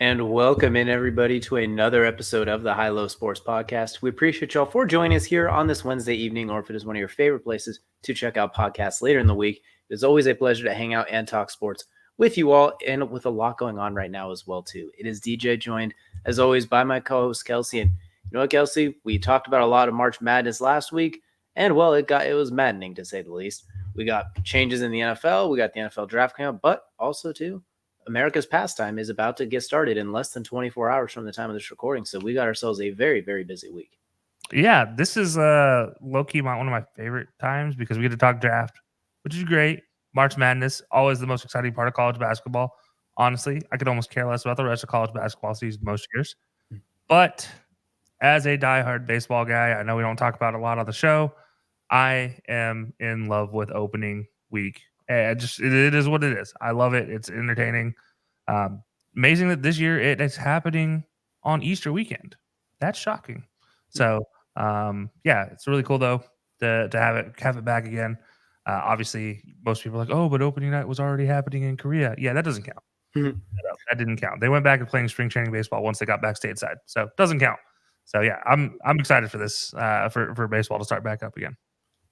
And welcome in everybody to another episode of the High Low Sports Podcast. We appreciate y'all for joining us here on this Wednesday evening, or if it is one of your favorite places to check out podcasts later in the week. It is always a pleasure to hang out and talk sports with you all, and with a lot going on right now as well too. It is DJ joined as always by my co-host Kelcey. And you know what, Kelcey? We talked about a lot of March Madness last week, and well, it was maddening to say the least. We got changes in the NFL, we got the NFL draft coming up, but also too, America's pastime is about to get started in less than 24 hours from the time of this recording. So we got ourselves a very, very busy week. Yeah, this is low-key one of my favorite times because we get to talk draft, which is great. March Madness, always the most exciting part of college basketball. Honestly, I could almost care less about the rest of college basketball season most years. But as a diehard baseball guy, I know we don't talk about it a lot on the show. I am in love with opening week. It is what it is. I love it. It's entertaining. Amazing that this year it's happening on Easter weekend. That's shocking. So yeah, it's really cool though to have it back again. Obviously, most people are like, oh, but opening night was already happening in Korea. Yeah, that doesn't count. That didn't count. They went back to playing spring training baseball once they got back stateside, so it doesn't count. So yeah, I'm excited for this for baseball to start back up again.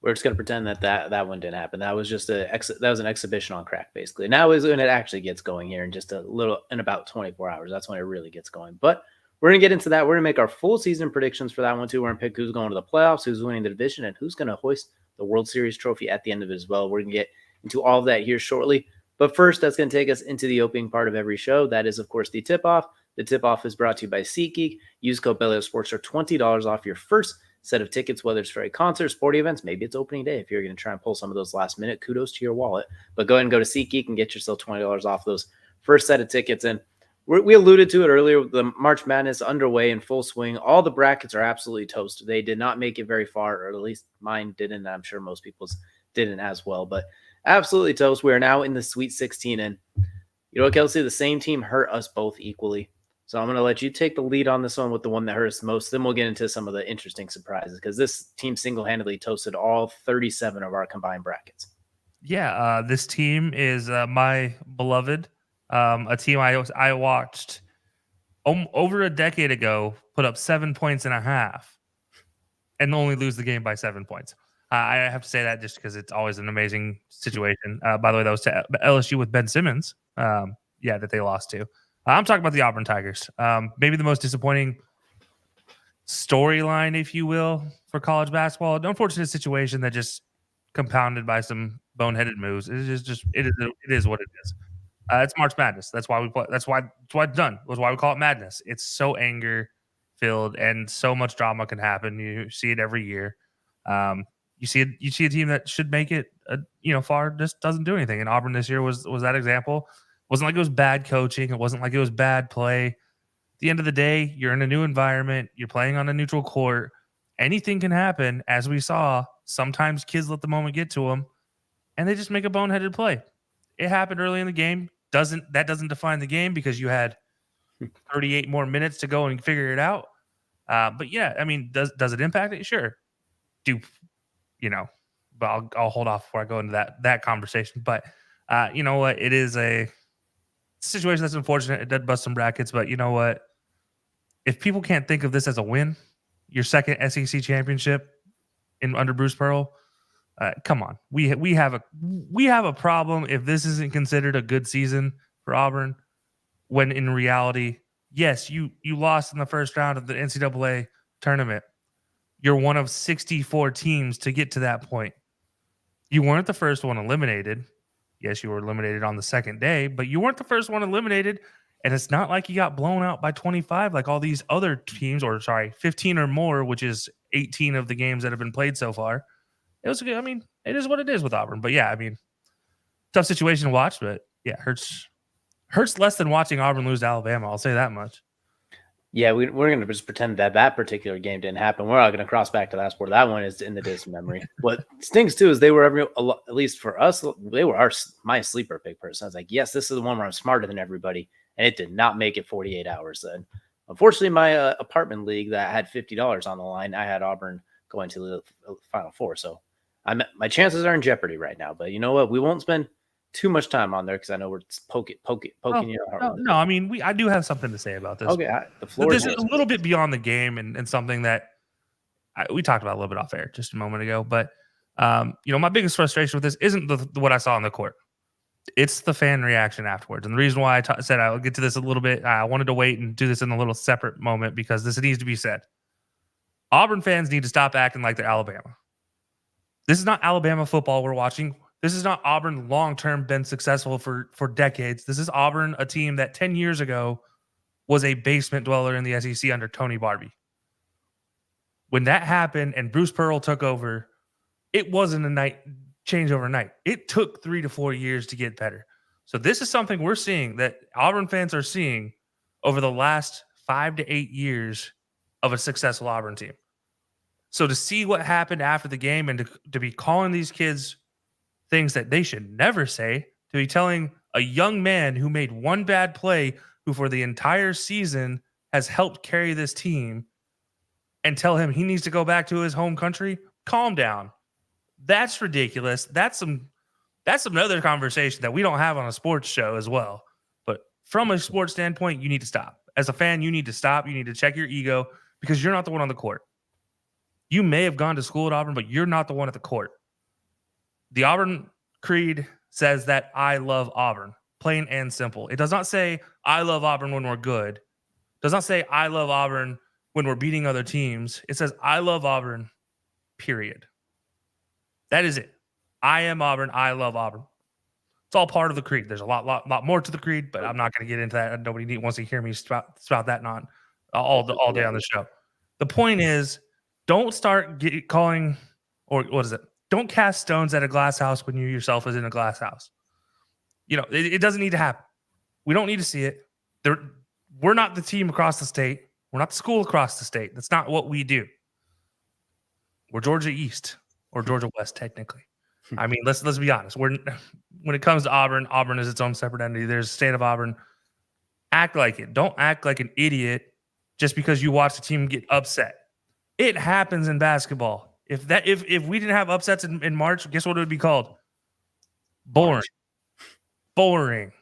We're just gonna pretend that one didn't happen. That was just an exhibition on crack, basically. Now is when it actually gets going here in just in about 24 hours. That's when it really gets going. But we're gonna get into that. We're gonna make our full season predictions for that one too. We're gonna pick who's going to the playoffs, who's winning the division, and who's gonna hoist the World Series trophy at the end of it as well. We're gonna get into all of that here shortly. But first, that's gonna take us into the opening part of every show. That is, of course, the tip-off. The tip-off is brought to you by SeatGeek. Use code HighLowSports for $20 off your first set of tickets, whether it's for a concert, sporting events, maybe it's opening day. If you're going to try and pull some of those last minute, kudos to your wallet. But go ahead and go to SeatGeek and get yourself $20 off those first set of tickets. And we alluded to it earlier. The March Madness underway in full swing. All the brackets are absolutely toast. They did not make it very far, or at least mine didn't. I'm sure most people's didn't as well. But absolutely toast. We are now in the Sweet 16. And you know what, Kelcey? The same team hurt us both equally. So I'm going to let you take the lead on this one with the one that hurt us most. Then we'll get into some of the interesting surprises because this team single-handedly toasted all 37 of our combined brackets. Yeah, this team is my beloved, a team I watched over a decade ago put up 7.5 points and only lose the game by 7 points. I have to say that just because it's always an amazing situation. By the way, that was to LSU with Ben Simmons. That they lost to. I'm talking about the Auburn Tigers. Maybe the most disappointing storyline, if you will, for college basketball. An unfortunate situation that just compounded by some boneheaded moves. It is what it is. It's March Madness. That's why we play. That's why it's done. That's why we call it madness. It's so anger filled and so much drama can happen. You see it every year. You see a team that should make it, far, just doesn't do anything. And Auburn this year was that example. It wasn't like it was bad coaching. It wasn't like it was bad play. At the end of the day, you're in a new environment. You're playing on a neutral court. Anything can happen, as we saw. Sometimes kids let the moment get to them, and they just make a boneheaded play. It happened early in the game. That doesn't define the game because you had 38 more minutes to go and figure it out. But yeah, I mean, does it impact it? Sure. But I'll hold off before I go into that conversation. But you know what? It is a situation that's unfortunate. It did bust some brackets, but you know what? If people can't think of this as a win, your second SEC championship under Bruce Pearl, come on. We have a problem if this isn't considered a good season for Auburn. When in reality, yes, you lost in the first round of the NCAA tournament. You're one of 64 teams to get to that point. You weren't the first one eliminated. Yes, you were eliminated on the second day, but you weren't the first one eliminated. And it's not like you got blown out by 25 like all these other teams, 15 or more, which is 18 of the games that have been played so far. It was good. I mean, it is what it is with Auburn. But yeah, I mean, tough situation to watch, but yeah, hurts less than watching Auburn lose to Alabama. I'll say that much. Yeah, we're going to just pretend that particular game didn't happen. We're not going to cross back to that sport. That one is in the distant memory. What stings, too, is they were at least for us, they were my sleeper pick person. I was like, yes, this is the one where I'm smarter than everybody, and it did not make it 48 hours then. Unfortunately, my apartment league that had $50 on the line, I had Auburn going to the Final Four, so my chances are in jeopardy right now. But you know what? We won't spend too much time on there because I know we're poking you. No. I mean, I do have something to say about this. Okay, the floor This is is a little bit beyond the game and something that we talked about a little bit off air just a moment ago. But my biggest frustration with this isn't what I saw on the court. It's the fan reaction afterwards. And the reason why I said I'll get to this a little bit, I wanted to wait and do this in a little separate moment because this needs to be said. Auburn fans need to stop acting like they're Alabama. This is not Alabama football we're watching. This is not Auburn long-term been successful for decades. This is Auburn, a team that 10 years ago was a basement dweller in the SEC under Tony Barbie. When that happened and Bruce Pearl took over, it wasn't a change overnight. It took 3 to 4 years to get better. So this is something we're seeing that Auburn fans are seeing over the last 5 to 8 years of a successful Auburn team. So to see what happened after the game and to be calling these kids things that they should never say, to be telling a young man who made one bad play, who for the entire season has helped carry this team, and tell him he needs to go back to his home country, calm down. That's ridiculous. That's another conversation that we don't have on a sports show as well. But from a sports standpoint, you need to stop. As a fan, you need to stop. You need to check your ego because you're not the one on the court. You may have gone to school at Auburn, but you're not the one at the court. The Auburn creed says that I love Auburn, plain and simple. It does not say I love Auburn when we're good. It does not say I love Auburn when we're beating other teams. It says I love Auburn, period. That is it. I am Auburn. I love Auburn. It's all part of the creed. There's a lot more to the creed, but I'm not going to get into that. Nobody wants to hear me spout that on all day on the show. The point is, don't start calling, or what is it? Don't cast stones at a glass house when you yourself is in a glass house. It doesn't need to happen. We don't need to see it. We're not the team across the state. We're not the school across the state. That's not what we do. We're Georgia East or Georgia West, technically. I mean, let's be honest. When it comes to Auburn, Auburn is its own separate entity. There's a state of Auburn. Act like it. Don't act like an idiot just because you watch the team get upset. It happens in basketball. If we didn't have upsets in March, guess what it would be called? Boring. Boring.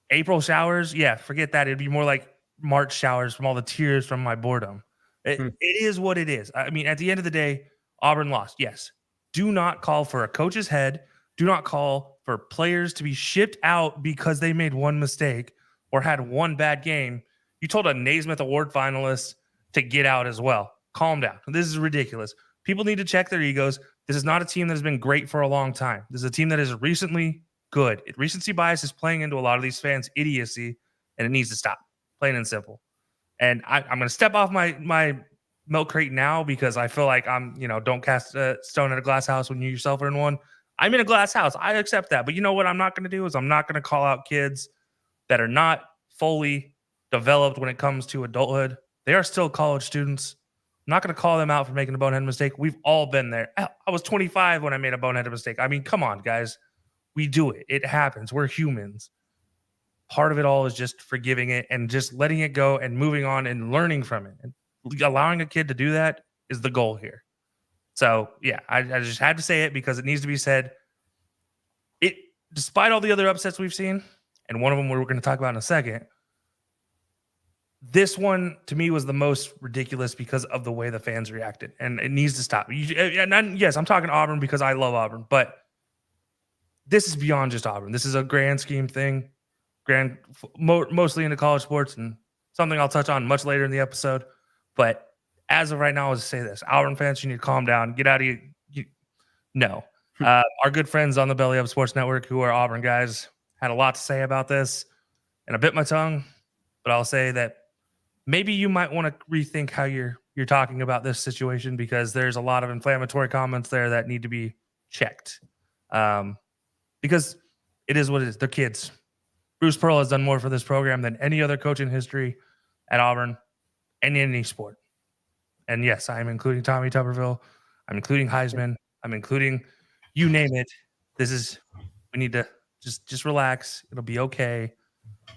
April showers? Yeah, forget that. It'd be more like March showers from all the tears from my boredom. It is what it is. I mean, at the end of the day, Auburn lost. Yes. Do not call for a coach's head. Do not call for players to be shipped out because they made one mistake or had one bad game. You told a Naismith Award finalist to get out as well. Calm down. This is ridiculous. People need to check their egos. This is not a team that has been great for a long time. This is a team that is recently good. Recency bias is playing into a lot of these fans' idiocy, and it needs to stop. Plain and simple. And I'm going to step off my milk crate now because I feel like don't cast a stone at a glass house when you yourself are in one. I'm in a glass house. I accept that. But you know what I'm not going to do is I'm not going to call out kids that are not fully developed when it comes to adulthood. They are still college students. I'm not going to call them out for making a boneheaded mistake. We've all been there. I was 25 when I made a boneheaded mistake. I mean, come on, guys. We do it. It happens. We're humans. Part of it all is just forgiving it and just letting it go and moving on and learning from it. And allowing a kid to do that is the goal here. So, yeah, I just had to say it because it needs to be said. Despite all the other upsets we've seen, and one of them we're going to talk about in a second, this one, to me, was the most ridiculous because of the way the fans reacted, and it needs to stop. Yes, I'm talking Auburn because I love Auburn, but this is beyond just Auburn. This is a grand scheme thing, mostly into college sports, and something I'll touch on much later in the episode. But as of right now, I'll just say this. Auburn fans, you need to calm down. Get out of here. No. Our good friends on the Belly Up Sports Network, who are Auburn guys, had a lot to say about this, and I bit my tongue, but I'll say that maybe you might want to rethink how you're talking about this situation because there's a lot of inflammatory comments there that need to be checked. Because it is what it is. They're kids. Bruce Pearl has done more for this program than any other coach in history at Auburn and in any sport. And yes, I'm including Tommy Tuberville. I'm including Heisman. I'm including you name it. We need to just relax. It'll be okay.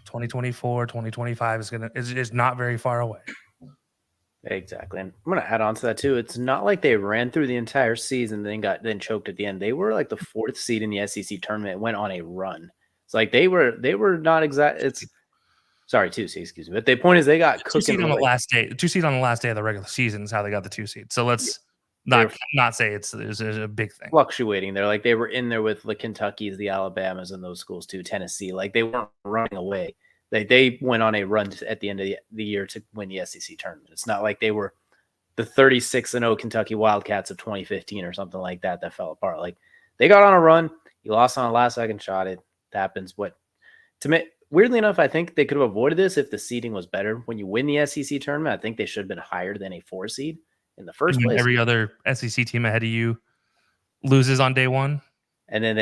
2024, 2025 is not very far away. Exactly. And I'm going to add on to that too. It's not like they ran through the entire season, then choked at the end. They were like the fourth seed in the SEC tournament and went on a run. It's like they were not exact. It's sorry, 2 seed, excuse me. But the point is they got Two seed cooking on the like last day. 2 seed on the last day of the regular season is how they got the 2 seed. So let's they're not say it's a big thing. fluctuating. They're like they were in there with the Kentuckies, the Alabamas, and those schools too. Tennessee, like they weren't running away. They went on a run at the end of the year to win the SEC tournament. It's not like they were the 36-0 Kentucky Wildcats of 2015 or something like that fell apart. Like they got on a run. You lost on a last second shot. It happens. But to me, weirdly enough, I think they could have avoided this if the seeding was better. When you win the SEC tournament, I think they should have been higher than a 4 seed in the first And place. every other SEC team ahead of you loses on day one. And then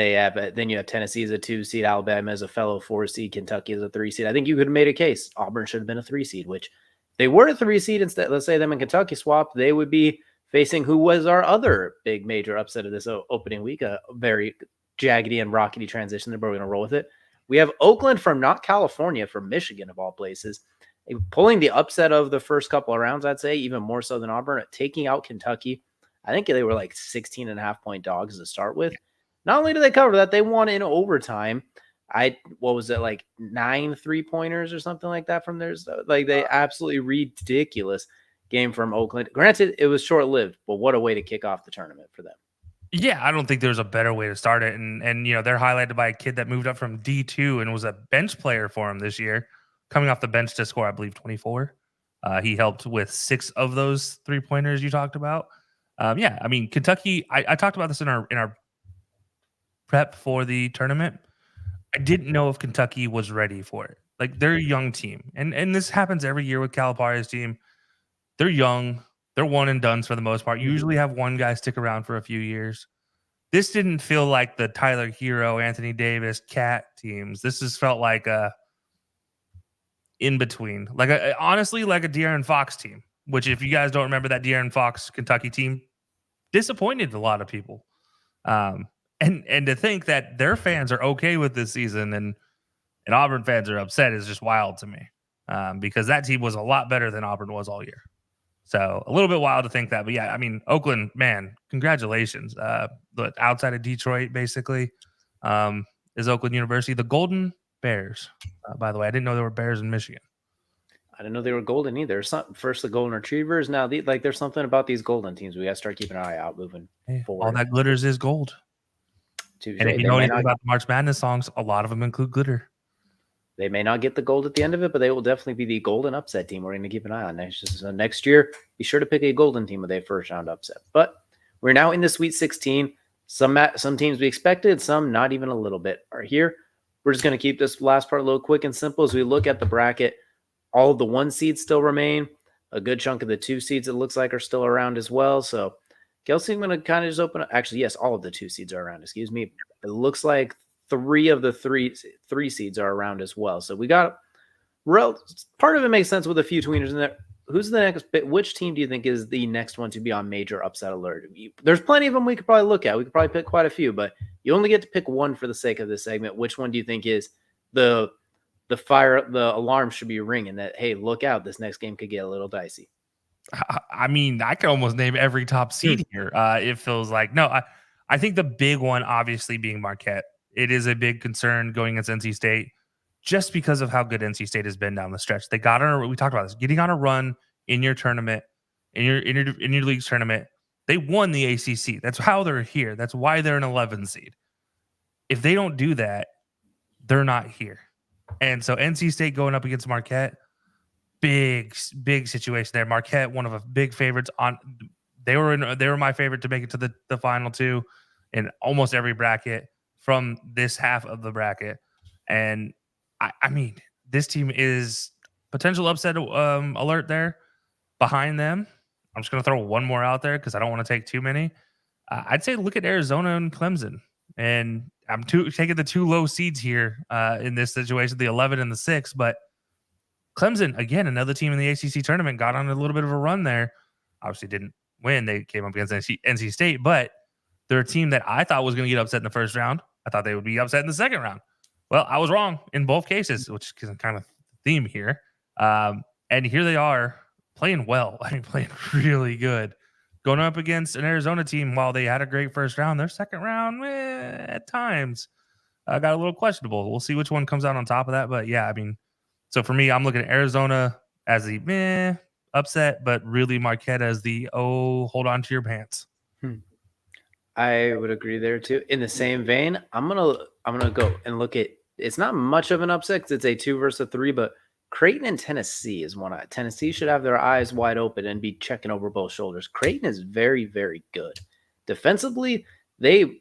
you have Tennessee as a 2 seed, Alabama as a fellow 4 seed, Kentucky as a 3 seed. I think you could have made a case. Auburn should have been a 3 seed, which they were a 3 seed instead. Let's say them and Kentucky swap. They would be facing who was our other big major upset of this opening week, a very jaggedy and rockety transition. But we're going to roll with it. We have Oakland from not California, from Michigan of all places, pulling the upset of the first couple of rounds, I'd say, even more so than Auburn, taking out Kentucky. I think they were like 16.5-point dogs to start with. Not only did they cover that, they won in overtime. What was it, like 9 3-pointers or something like that from theirs? Like they absolutely ridiculous game from Oakland. Granted, it was short-lived, but what a way to kick off the tournament for them. Yeah, I don't think there's a better way to start it. And they're highlighted by a kid that moved up from D2 and was a bench player for him this year, coming off the bench to score, I believe, 24. He helped with 6 of those 3-pointers you talked about. Yeah, I mean, Kentucky, I talked about this in our prep for the tournament. I didn't know if Kentucky was ready for it. Like, they're a young team. And this happens every year with Calipari's team. They're young. They're one and dones for the most part. You usually have one guy stick around for a few years. This didn't feel like the Tyler Hero, Anthony Davis, Cat teams. This just felt like a in between, honestly, like a De'Aaron Fox team. Which, if you guys don't remember that De'Aaron Fox Kentucky team, disappointed a lot of people. And to think that their fans are okay with this season and Auburn fans are upset is just wild to me, because that team was a lot better than Auburn was all year. So a little bit wild to think that. But yeah, I mean, Oakland, man, congratulations. But outside of Detroit, basically, is Oakland University. The Golden Bears, by the way. I didn't know there were Bears in Michigan. I didn't know they were golden either. First the Golden Retrievers. Now, there's something about these golden teams. We got to start keeping an eye out moving forward. All that glitters is gold. And if you know anything about the March Madness songs, a lot of them include glitter. They may not get the gold at the end of it, but they will definitely be the golden upset team we're going to keep an eye on next year. Be sure to pick a golden team with a first round upset. But we're now in the Sweet 16. Some teams we expected, some not even a little bit are here. We're just going to keep this last part a little quick and simple as we look at the bracket. All of the 1 seeds still remain. A good chunk of the 2 seeds, it looks like, are still around as well. So, Kelcey, I'm going to kind of just open up. Actually, yes, all of the 2 seeds are around. Excuse me. It looks like 3 of the three seeds are around as well. So we got part of it makes sense with a few tweeners in there. Who's the next? Which team do you think is the next one to be on major upset alert? There's plenty of them we could probably look at. We could probably pick quite a few, but you only get to pick one for the sake of this segment. Which one do you think is the alarm should be ringing that, hey, look out, this next game could get a little dicey? I mean, I could almost name every top seed here. It feels like I think the big one, obviously, being Marquette. It is a big concern going against NC State, just because of how good NC State has been down the stretch. They got on. We talked about this, getting on a run in your tournament, in your league's tournament. They won the ACC. That's how they're here. That's why they're an 11 seed. If they don't do that, they're not here. And so NC State going up against Marquette, big situation there. Marquette, one of the big favorites on. They were my favorite to make it to the final 2 in almost every bracket from this half of the bracket. And I mean, this team is potential upset alert there behind them. I'm just going to throw one more out there because I don't want to take too many. I'd say look at Arizona and Clemson. And I'm taking the 2 low seeds here in this situation, the 11 and the 6. But Clemson, again, another team in the ACC tournament, got on a little bit of a run there. Obviously didn't win. They came up against NC State. But they're a team that I thought was going to get upset in the first round. I thought they would be upset in the second round. Well, I was wrong in both cases, which is kind of the theme here. And here they are playing well. I mean, playing really good. Going up against an Arizona team, while they had a great first round, their second round, at times, got a little questionable. We'll see which one comes out on top of that. But yeah, I mean, so for me, I'm looking at Arizona as the upset, but really Marquette as the hold on to your pants. I would agree there too. In the same vein, I'm gonna go and look at. It's not much of an upset 'cause it's a 2 versus a 3, but Creighton and Tennessee is one. Tennessee should have their eyes wide open and be checking over both shoulders. Creighton is very, very good defensively. They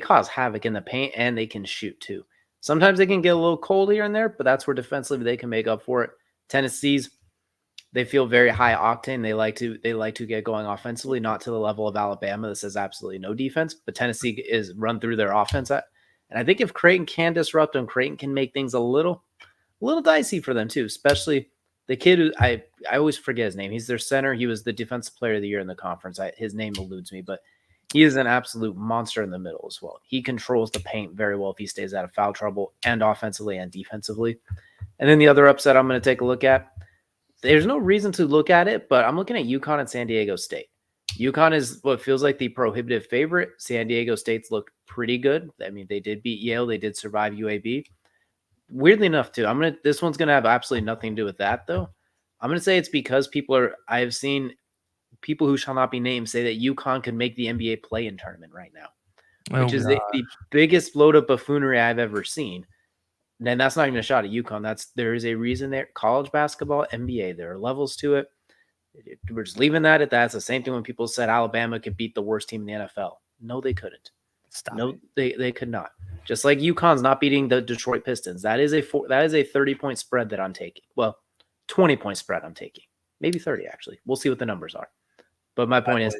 cause havoc in the paint and they can shoot too. Sometimes they can get a little cold here and there, but that's where defensively they can make up for it. Tennessee's they feel very high octane. They like to get going offensively, not to the level of Alabama. This is absolutely no defense, but Tennessee is run through their offense. And I think if Creighton can disrupt them, Creighton can make things a little dicey for them too, especially the kid who I always forget his name. He's their center. He was the defensive player of the year in the conference. His name eludes me, but he is an absolute monster in the middle as well. He controls the paint very well if he stays out of foul trouble and offensively and defensively. And then the other upset I'm going to take a look at, there's no reason to look at it, but I'm looking at UConn and San Diego State. UConn is what feels like the prohibitive favorite. San Diego State's look pretty good. I mean, they did beat Yale. They did survive UAB. Weirdly enough, too, this one's going to have absolutely nothing to do with that, though. I'm going to say it's because I have seen people who shall not be named say that UConn could make the NBA play-in tournament right now, which is the biggest load-up buffoonery I've ever seen. And that's not even a shot at UConn. There is a reason there. College basketball, NBA, there are levels to it. We're just leaving that at that. It's the same thing when people said Alabama could beat the worst team in the NFL. No, they couldn't. They could not. Just like UConn's not beating the Detroit Pistons. That is a 30-point spread that I'm taking. Well, 20-point spread I'm taking. Maybe 30, actually. We'll see what the numbers are. But my point is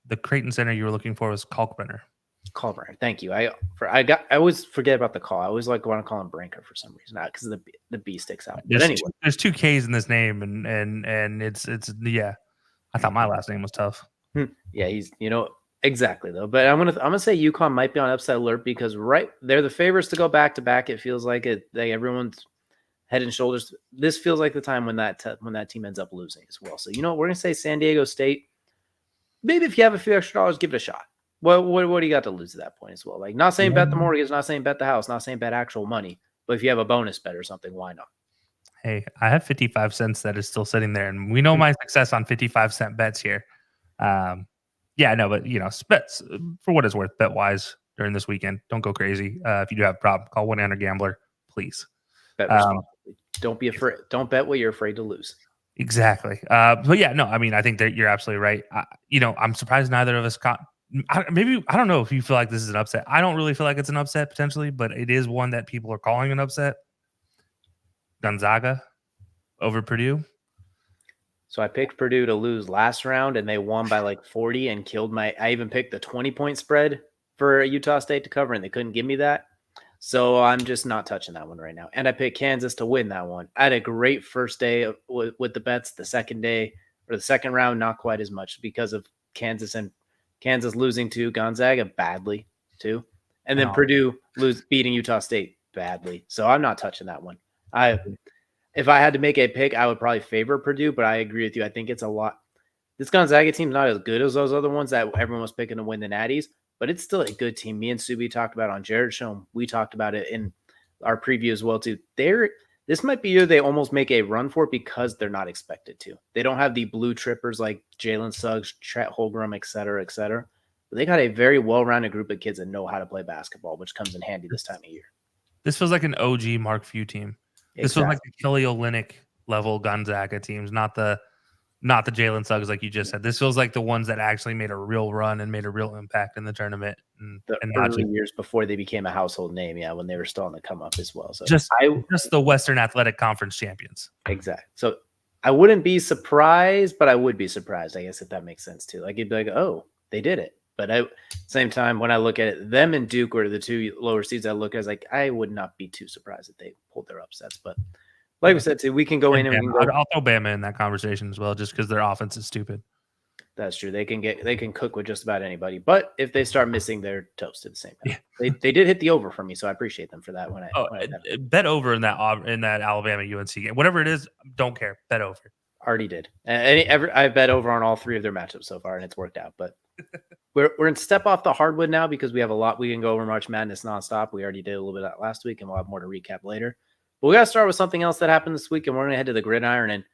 the Creighton center you were looking for was Kalkbrenner. Culver. Thank you. I always forget about the call. I always want to call him Branker for some reason, not because the B sticks out. But anyway, there's 2 K's in this name, and it's yeah. I thought my last name was tough. Yeah, he's exactly though. But I'm gonna say UConn might be on upset alert because they're the favorites to go back to back. It feels like it. Everyone's head and shoulders. This feels like the time when that team ends up losing as well. So we're gonna say San Diego State. Maybe if you have a few extra dollars, give it a shot. What do you got to lose at that point as well? Like, not saying bet the mortgage, not saying bet the house, not saying bet actual money, but if you have a bonus bet or something, why not? Hey, I have 55 cents that is still sitting there, and we know my success on 55-cent bets here. Yeah, no, but bets for what it's worth, bet wise during this weekend. Don't go crazy. If you do have a problem, call 1-800-GAMBLER, please. Bet responsibly. Don't be afraid. Don't bet what you're afraid to lose. Exactly. But yeah, no, I mean, I think that you're absolutely right. I'm surprised neither of us caught. I don't know if you feel like this is an upset. I don't really feel like it's an upset potentially, but it is one that people are calling an upset. Gonzaga over Purdue. So I picked Purdue to lose last round, and they won by like 40 and killed I even picked the 20-point spread for Utah State to cover, and they couldn't give me that. So I'm just not touching that one right now. And I picked Kansas to win that one. I had a great first day with the bets. The second day or the second round, not quite as much because of Kansas losing to Gonzaga badly too. And then Purdue beating Utah State badly. So I'm not touching that one. If I had to make a pick, I would probably favor Purdue, but I agree with you. I think it's a lot. This Gonzaga team's not as good as those other ones that everyone was picking to win the Natties, but it's still a good team. Me and Subi talked about it on Jared's show. We talked about it in our preview as well too. This might be year they almost make a run for it because they're not expected to. They don't have the blue trippers like Jalen Suggs, Chet Holmgren, et cetera, et cetera. But they got a very well-rounded group of kids that know how to play basketball, which comes in handy this time of year. This feels like an OG Mark Few team. Exactly. This feels like the Kelly Olynyk level Gonzaga teams, not the Jalen Suggs like you just said. This feels like the ones that actually made a real run and made a real impact in the tournament. And early years before they became a household name, when they were still on the come up as well. So just the Western Athletic Conference champions. Exactly. So I wouldn't be surprised, but I would be surprised, I guess, if that makes sense too. Like you'd be like, oh, they did it. But at the same time, when I look at it, them and Duke were the 2 lower seeds I look at, like, I would not be too surprised if they pulled their upsets. But like we said, we can go in and we can go. I'll throw Bama in that conversation as well, just because their offense is stupid. That's true. They can cook with just about anybody. But if they start missing, they're toast at the same time. Yeah. They did hit the over for me, so I appreciate them for that. Bet over in that Alabama UNC game, whatever it is, don't care. Bet over. Already did. And I bet over on all 3 of their matchups so far, and it's worked out. But we're in step off the hardwood now because we have a lot. We can go over March Madness nonstop. We already did a little bit of that last week, and we'll have more to recap later. But we got to start with something else that happened this week, and we're going to head to the gridiron. And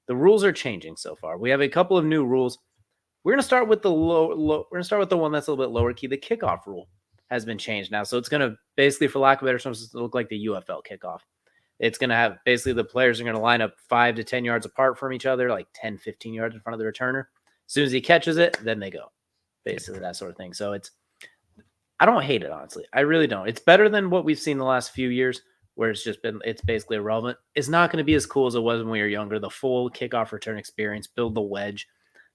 the rules are changing so far. We have a couple of new rules. We're going to start with the we're going to start with the one that's a little bit lower key. The kickoff rule has been changed now, so it's going to basically, for lack of better terms, look like the UFL kickoff. It's going to have basically the players are going to line up 5 to 10 yards apart from each other, like 10, 15 yards in front of the returner. As soon as he catches it, then they go. Basically that sort of thing. So I don't hate it, honestly. I really don't. It's better than what we've seen the last few years where it's basically irrelevant. It's not going to be as cool as it was when we were younger. The full kickoff return experience, build the wedge,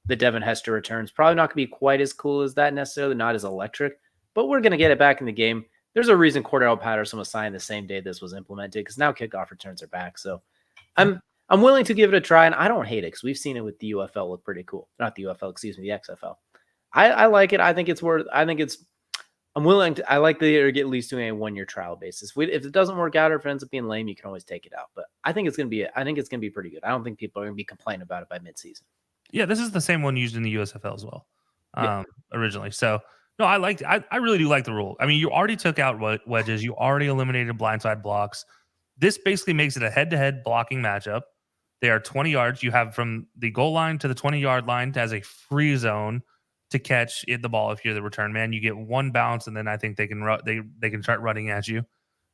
the Devin Hester returns, probably not going to be quite as cool as that necessarily, not as electric, but we're going to get it back in the game. There's a reason Cordell Patterson was signed the same day this was implemented because now kickoff returns are back. So I'm willing to give it a try, and I don't hate it because we've seen it with the UFL look pretty cool. Not the UFL, excuse me, the XFL. I like it. I think it's I'm willing to, I like the get at least doing a 1-year trial basis. If it doesn't work out or if it ends up being lame, you can always take it out. But I think it's going to be pretty good. I don't think people are going to be complaining about it by midseason. Yeah, this is the same one used in the USFL as well, Yeah. originally. So no, I really do like the rule. I mean, you already took out wedges. You already eliminated blindside blocks. This basically makes it a head-to-head blocking matchup. They are 20 yards. You have from the goal line to the 20-yard line as a free zone to catch the ball if you're the return man. You get 1 bounce, and then I think they can start running at you.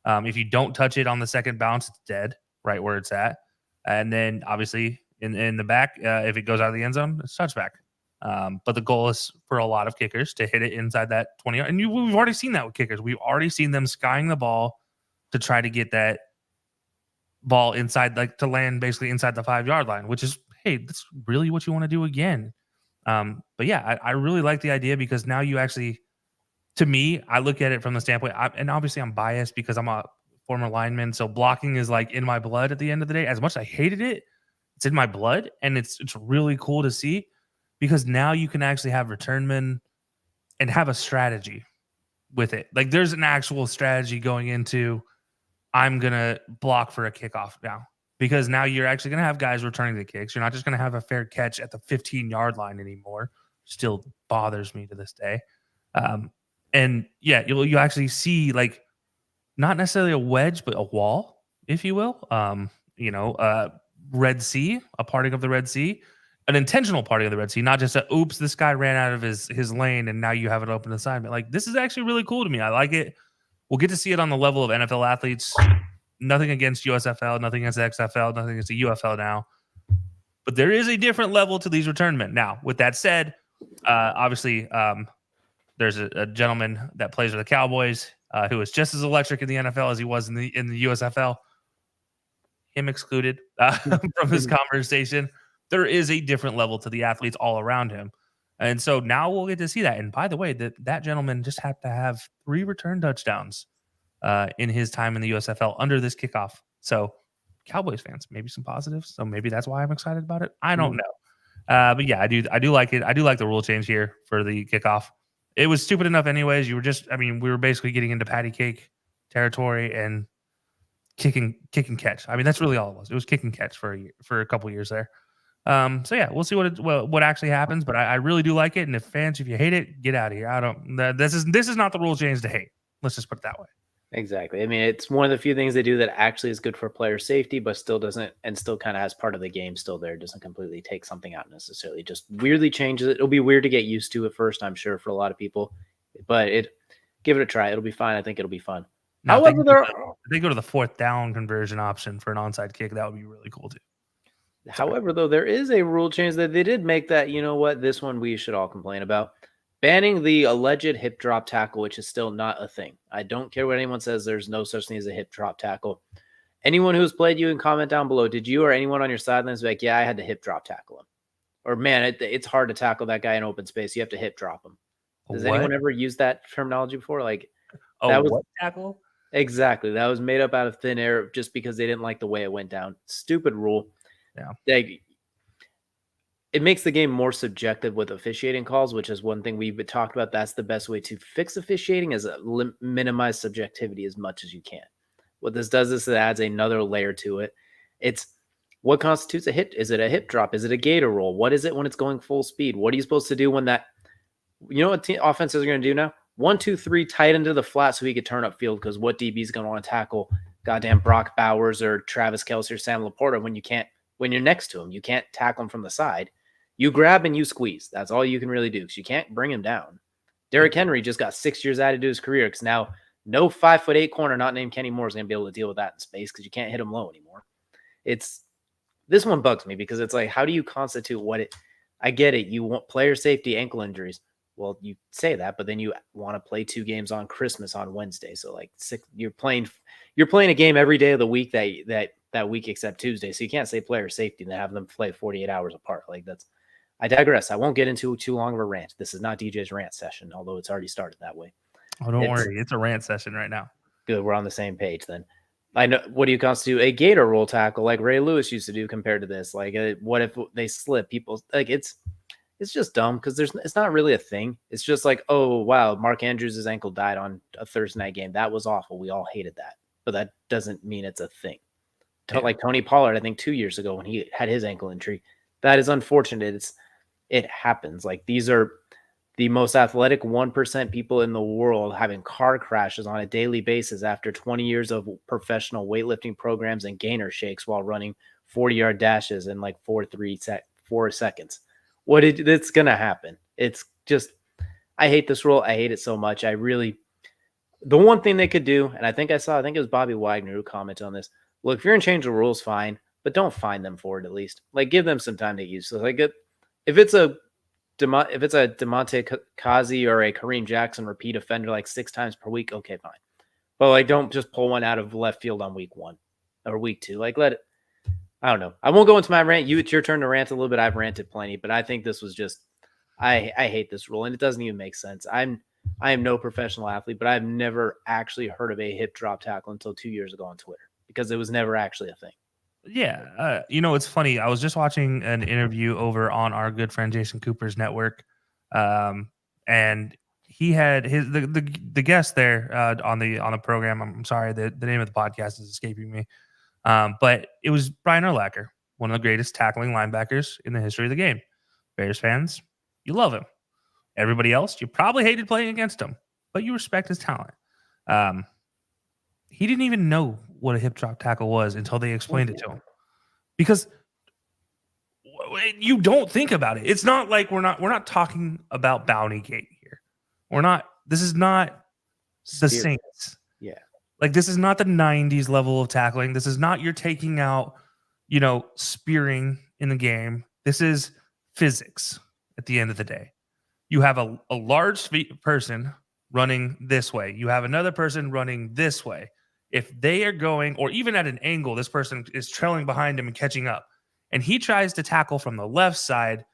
If you don't touch it on the second bounce, it's dead right where it's at. And then obviously in the back, if it goes out of the end zone, it's touchback. But the goal is for a lot of kickers to hit it inside that 20 yard. And we've already seen that with kickers. We've already seen them skying the ball to try to get that ball inside, like to land basically inside the 5-yard line, which is, hey, that's really what you want to do again. But yeah, I really like the idea because now you actually, to me, I look at it from the standpoint, and obviously I'm biased because I'm a former lineman. So blocking is like in my blood at the end of the day. As much as I hated it, it's in my blood, and it's really cool to see because now you can actually have returnmen and have a strategy with it. Like there's an actual strategy going into, I'm going to block for a kickoff now. Because now you're actually going to have guys returning the kicks. You're not just going to have a fair catch at the 15-yard line anymore. Still bothers me to this day. And yeah, you actually see like not necessarily a wedge, but a wall, if you will. Red Sea, a parting of the Red Sea, an intentional parting of the Red Sea, not just oops, this guy ran out of his lane and now you have an open assignment. Like this is actually really cool to me. I like it. We'll get to see it on the level of NFL athletes. Nothing against USFL, nothing against XFL, nothing against the UFL now. But there is a different level to these returnmen. Now, with that said, obviously, there's a gentleman that plays for the Cowboys who is just as electric in the NFL as he was in the USFL. Him excluded from this conversation. There is a different level to the athletes all around him. And so now we'll get to see that. And by the way, that gentleman just had to have 3 return touchdowns in his time in the USFL under this kickoff. So Cowboys fans, maybe some positives. So maybe that's why I'm excited about it. I don't know. But yeah, I do like it. I do like the rule change here for the kickoff. It was stupid enough anyways. We were basically getting into patty cake territory and kick and catch. I mean, that's really all it was. It was kick and catch for a couple years there. So yeah, we'll see what actually happens, but I really do like it. And if you hate it, get out of here. This is not the rule change to hate. Let's just put it that way. Exactly. I mean, it's one of the few things they do that actually is good for player safety, but still doesn't, and still kind of has part of the game still there. Doesn't completely take something out necessarily. Just weirdly changes it. It'll be weird to get used to at first, I'm sure, for a lot of people. But give it a try. It'll be fine. I think it'll be fun. Now, however, if they go to the 4th down conversion option for an onside kick, that would be really cool too. However, though, there is a rule change that they did make that, you know what, this one we should all complain about. Banning the alleged hip drop tackle, which is still not a thing. I don't care what anyone says. There's no such thing as a hip drop tackle. Anyone who's played, you can comment down below. Did you or anyone on your sidelines be like, yeah, I had to hip drop tackle him? Or, man, it's hard to tackle that guy in open space. You have to hip drop him. Does anyone ever use that terminology before? Like, that was what tackle? Exactly. That was made up out of thin air just because they didn't like the way it went down. Stupid rule. Yeah. It makes the game more subjective with officiating calls, which is one thing we've talked about. That's the best way to fix officiating is minimize subjectivity as much as you can. What this does is it adds another layer to it. It's What constitutes a hit? Is it a hip drop? Is it a gator roll? What is it when it's going full speed? What are you supposed to do when that, you know what offenses are going to do now? 1, 2, 3, tight into the flat so he could turn up field, because what DB is going to want to tackle goddamn Brock Bowers or Travis Kelcey or Sam Laporta when you're next to him? You can't tackle him from the side. You grab and you squeeze. That's all you can really do, because you can't bring him down. Derrick Henry just got 6 years added to his career, because now no 5'8" corner not named Kenny Moore is going to be able to deal with that in space, because you can't hit him low anymore. This one bugs me, because it's like, how do you constitute what it? I get it. You want player safety, ankle injuries. Well, you say that, but then you want to play 2 games on Christmas on Wednesday. So like you're playing a game every day of the week that week except Tuesday. So you can't say player safety and have them play 48 hours apart. Like I digress. I won't get into too long of a rant. This is not DJ's rant session, although it's already started that way. Oh, don't worry. It's a rant session right now. Good. We're on the same page then. I know. What do you constitute a gator roll tackle like Ray Lewis used to do compared to this? Like, what if they slip? People like it's just dumb, because it's not really a thing. It's just like, oh wow, Mark Andrews' ankle died on a Thursday night game. That was awful. We all hated that, but that doesn't mean it's a thing. Yeah. Like Tony Pollard, I think 2 years ago when he had his ankle injury, that is unfortunate. It happens. Like, these are the most athletic 1% people in the world having car crashes on a daily basis after 20 years of professional weightlifting programs and gainer shakes while running 40-yard dashes in like 4 seconds. It's going to happen. It's just, I hate this rule. I hate it so much. The one thing they could do, and I think it was Bobby Wagner who commented on this. Look, if you're going to change the rules, fine, but don't fine them for it at least. Like, give them some time to use. So like, if it's a Demonte Kazi or a Kareem Jackson repeat offender like 6 times per week, okay, fine. But like, don't just pull one out of left field on week 1 or week 2. Like, let it. I don't know. I won't go into my rant. It's your turn to rant a little bit. I've ranted plenty, but I think this was just. I hate this rule, and it doesn't even make sense. I am no professional athlete, but I've never actually heard of a hip drop tackle until 2 years ago on Twitter, because it was never actually a thing. Yeah. It's funny. I was just watching an interview over on our good friend Jason Cooper's network. And he had the guest there on the program. I'm sorry, the name of the podcast is escaping me. But it was Brian Urlacher, one of the greatest tackling linebackers in the history of the game. Bears fans, you love him. Everybody else, you probably hated playing against him, but you respect his talent. He didn't even know what a hip drop tackle was until they explained it to him, because you don't think about it. It's not like we're not talking about Bounty Gate here. This is not the Saints. Yeah. Like, this is not the 90s level of tackling. This is not you're taking out, spearing in the game. This is physics at the end of the day. You have a large person running this way. You have another person running this way. If they are going, or even at an angle, this person is trailing behind him and catching up, and he tries to tackle from the left side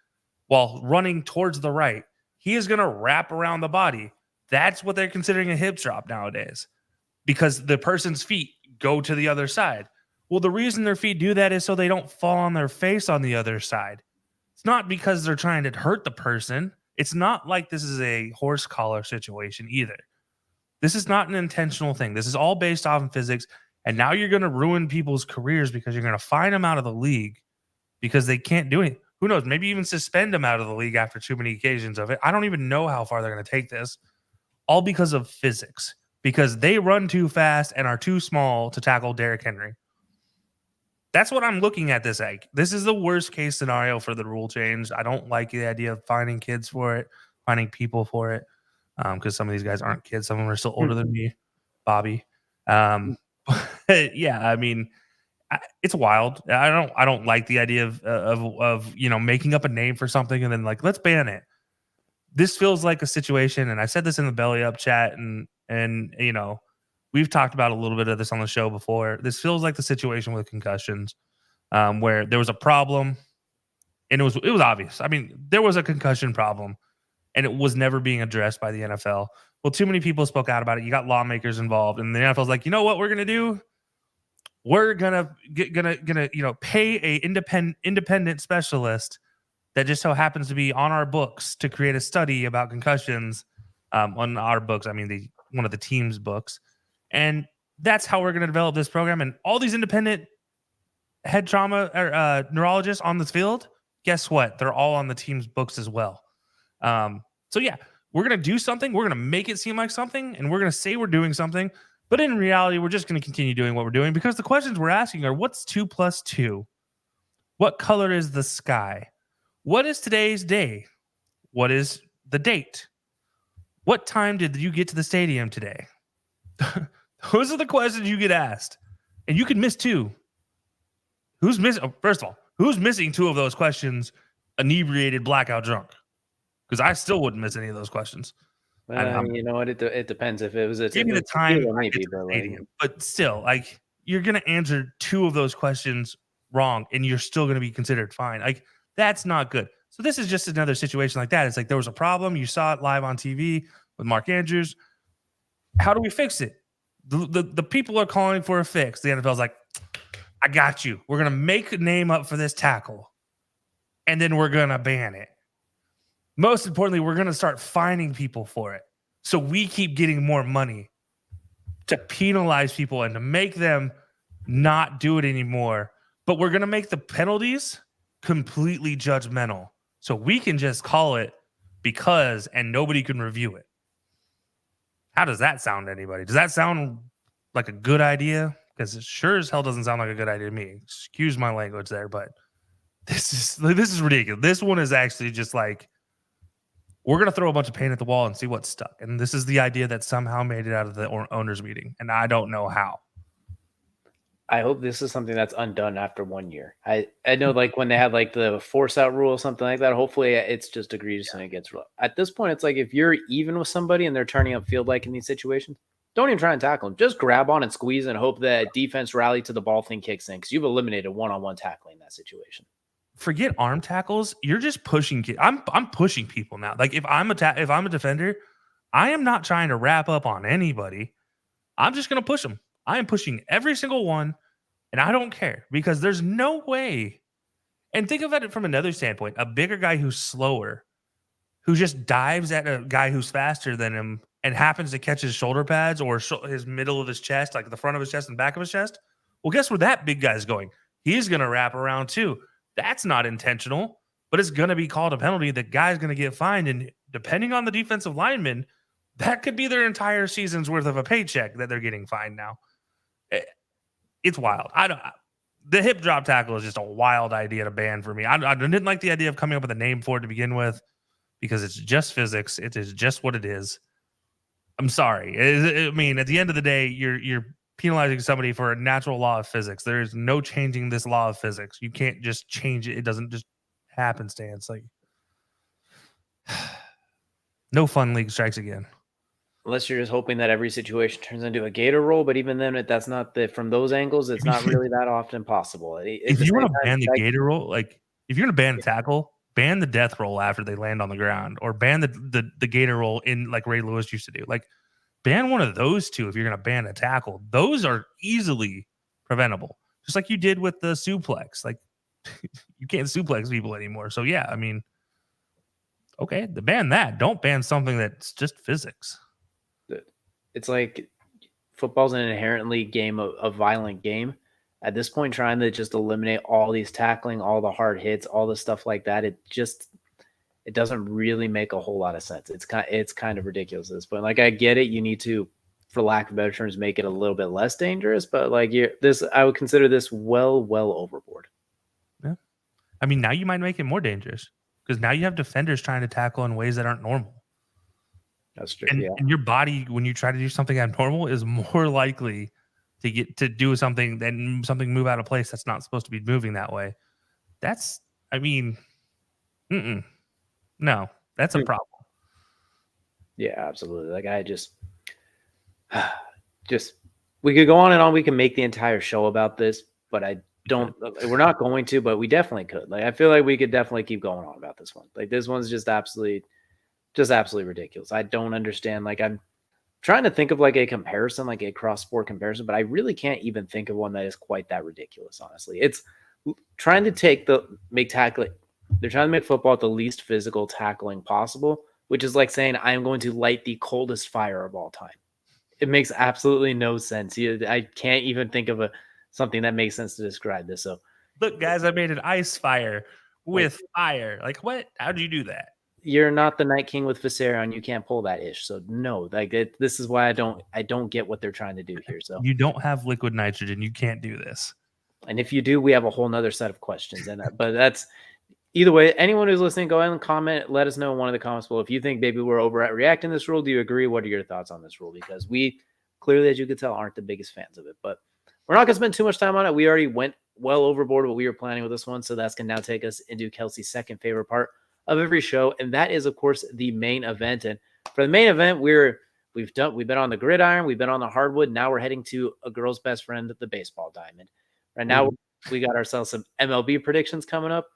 while running towards the right, he is going to wrap around the body. That's what they're considering a hip drop nowadays, because the person's feet go to the other side. Well, the reason their feet do that is so they don't fall on their face on the other side. It's not because they're trying to hurt the person. It's not like this is a horse collar situation either. This is not an intentional thing. This is all based off of physics. And now you're going to ruin people's careers because you're going to fine them out of the league because they can't do anything. Who knows? Maybe even suspend them out of the league after too many occasions of it. I don't even know how far they're going to take this. All because of physics. Because they run too fast and are too small to tackle Derrick Henry. That's what I'm looking at this like. This is the worst case scenario for the rule change. I don't like the idea of finding kids for it, finding people for it, because some of these guys aren't kids. Some of them are still older than me, Bobby. But yeah, I mean, it's wild. I don't like the idea of making up a name for something and then like, let's ban it. This feels like a situation, and I said this in the Belly Up chat, and we've talked about a little bit of this on the show before. This feels like the situation with concussions, where there was a problem, and it was obvious. I mean, there was a concussion problem, and it was never being addressed by the NFL. Well, too many people spoke out about it. You got lawmakers involved, and the NFL's like, you know what we're gonna do? We're gonna pay a independent specialist that just so happens to be on our books to create a study about concussions. On our books, I mean one of the team's books. And that's how we're going to develop this program. And all these independent head trauma or neurologists on the field, guess what? They're all on the team's books as well. So yeah, we're gonna do something. We're gonna make it seem like something, and we're gonna say we're doing something. But in reality, we're just gonna continue doing what we're doing because the questions we're asking are: what's 2 + 2? What color is the sky? What is today's day? What is the date? What time did you get to the stadium today? Those are the questions you get asked, and you can miss 2. Who's missing? Oh, first of all, who's missing 2 of those questions? Inebriated, blackout, drunk. Because I still wouldn't miss any of those questions. You know what? It depends if it was Give me the time I get maybe, to the but stadium. But still, like you're gonna answer 2 of those questions wrong, and you're still gonna be considered fine. Like that's not good. So this is just another situation like that. It's like there was a problem. You saw it live on TV with Mark Andrews. How do we fix it? The people are calling for a fix. The NFL's like, I got you. We're gonna make a name up for this tackle, and then we're gonna ban it. Most importantly, we're gonna start fining people for it. So we keep getting more money to penalize people and to make them not do it anymore. But we're gonna make the penalties completely judgmental. So we can just call it because and nobody can review it. How does that sound to anybody? Does that sound like a good idea? Because it sure as hell doesn't sound like a good idea to me. Excuse my language there, but this is ridiculous. This one is actually just like we're going to throw a bunch of paint at the wall and see what's stuck. And this is the idea that somehow made it out of the owners meeting. And I don't know how. I hope this is something that's undone after 1 year. I know like when they had like the force out rule or something like that, hopefully it's just egregious and it gets real. At this point, it's like if you're even with somebody and they're turning up field like in these situations, don't even try and tackle them. Just grab on and squeeze and hope that defense rally to the ball thing kicks in because you've eliminated one-on-one tackling in that situation. Forget arm tackles. You're just pushing. I'm pushing people now. Like if I'm a defender, I am not trying to wrap up on anybody. I'm just going to push them. I am pushing every single one, and I don't care because there's no way. And think about it from another standpoint: a bigger guy who's slower, who just dives at a guy who's faster than him and happens to catch his shoulder pads or his middle of his chest, like the front of his chest and back of his chest. Well, guess where that big guy's going? He's going to wrap around too. That's not intentional, but it's going to be called a penalty. The guy's going to get fined. And depending on the defensive lineman, that could be their entire season's worth of a paycheck that they're getting fined now. It's wild. The hip drop tackle is just a wild idea to ban for me. I didn't like the idea of coming up with a name for it to begin with because it's just physics. It is just what it is. I'm sorry. I mean, at the end of the day, you're penalizing somebody for a natural law of physics. There is no changing this law of physics. You can't just change it. It doesn't just happenstance. Like, no fun league strikes again. Unless you're just hoping that every situation turns into a gator roll, but even then, that's not from those angles. It's not really that often possible. If you want to ban the gator roll, like if you're going to ban a tackle, ban the death roll after they land on the ground, or ban the gator roll in like Ray Lewis used to do. Like ban one of those two if you're going to ban a tackle. Those are easily preventable, just like you did with the suplex. Like you can't suplex people anymore. So yeah, I mean, okay, ban that. Don't ban something that's just physics. It's like football's an inherently a violent game. At this point, trying to just eliminate all these tackling, all the hard hits, all the stuff like that, it doesn't really make a whole lot of sense. It's kind of ridiculous at this point. Like I get it, you need to, for lack of better terms, make it a little bit less dangerous, but like I would consider this well overboard. Yeah, I mean now you might make it more dangerous because now you have defenders trying to tackle in ways that aren't normal. That's true. And your body, when you try to do something abnormal, is more likely to do something move out of place that's not supposed to be moving that way. That's, I mean, no, that's a problem. Yeah, absolutely. Like I just we could go on and on. We can make the entire show about this, but we're not going to, but we definitely could. Like I feel like we could definitely keep going on about this one. Like this one's just absolutely ridiculous. I don't understand. Like I'm trying to think of like a comparison, like a cross-sport comparison, but I really can't even think of one that is quite that ridiculous, honestly. It's trying to make tackling. They're trying to make football the least physical tackling possible, which is like saying I am going to light the coldest fire of all time. It makes absolutely no sense. I can't even think of something that makes sense to describe this. So Look, guys, I made an ice fire with fire. Like, what? How did you do that? You're not the Night King with Viserion. You can't pull that ish. So no, like this is why I don't get what they're trying to do here. So You don't have liquid nitrogen. You can't do this. and if you do, we have a whole nother set of questions. And but that's either way. Anyone who's listening, go ahead and comment. Let us know in one of the comments below if you think maybe we're overreacting this rule. Do you agree? What are your thoughts on this rule? Because we clearly, as you could tell, aren't the biggest fans of it. But we're not going to spend too much time on it. We already went well overboard what we were planning with this one. So that's going to now take us into Kelcey's second favorite part of every show. And that is, of course, the main event. And for the main event, we've been on the gridiron. We've been on the hardwood. Now we're heading to a girl's best friend, the baseball diamond. Right now, we got ourselves some MLB predictions coming up.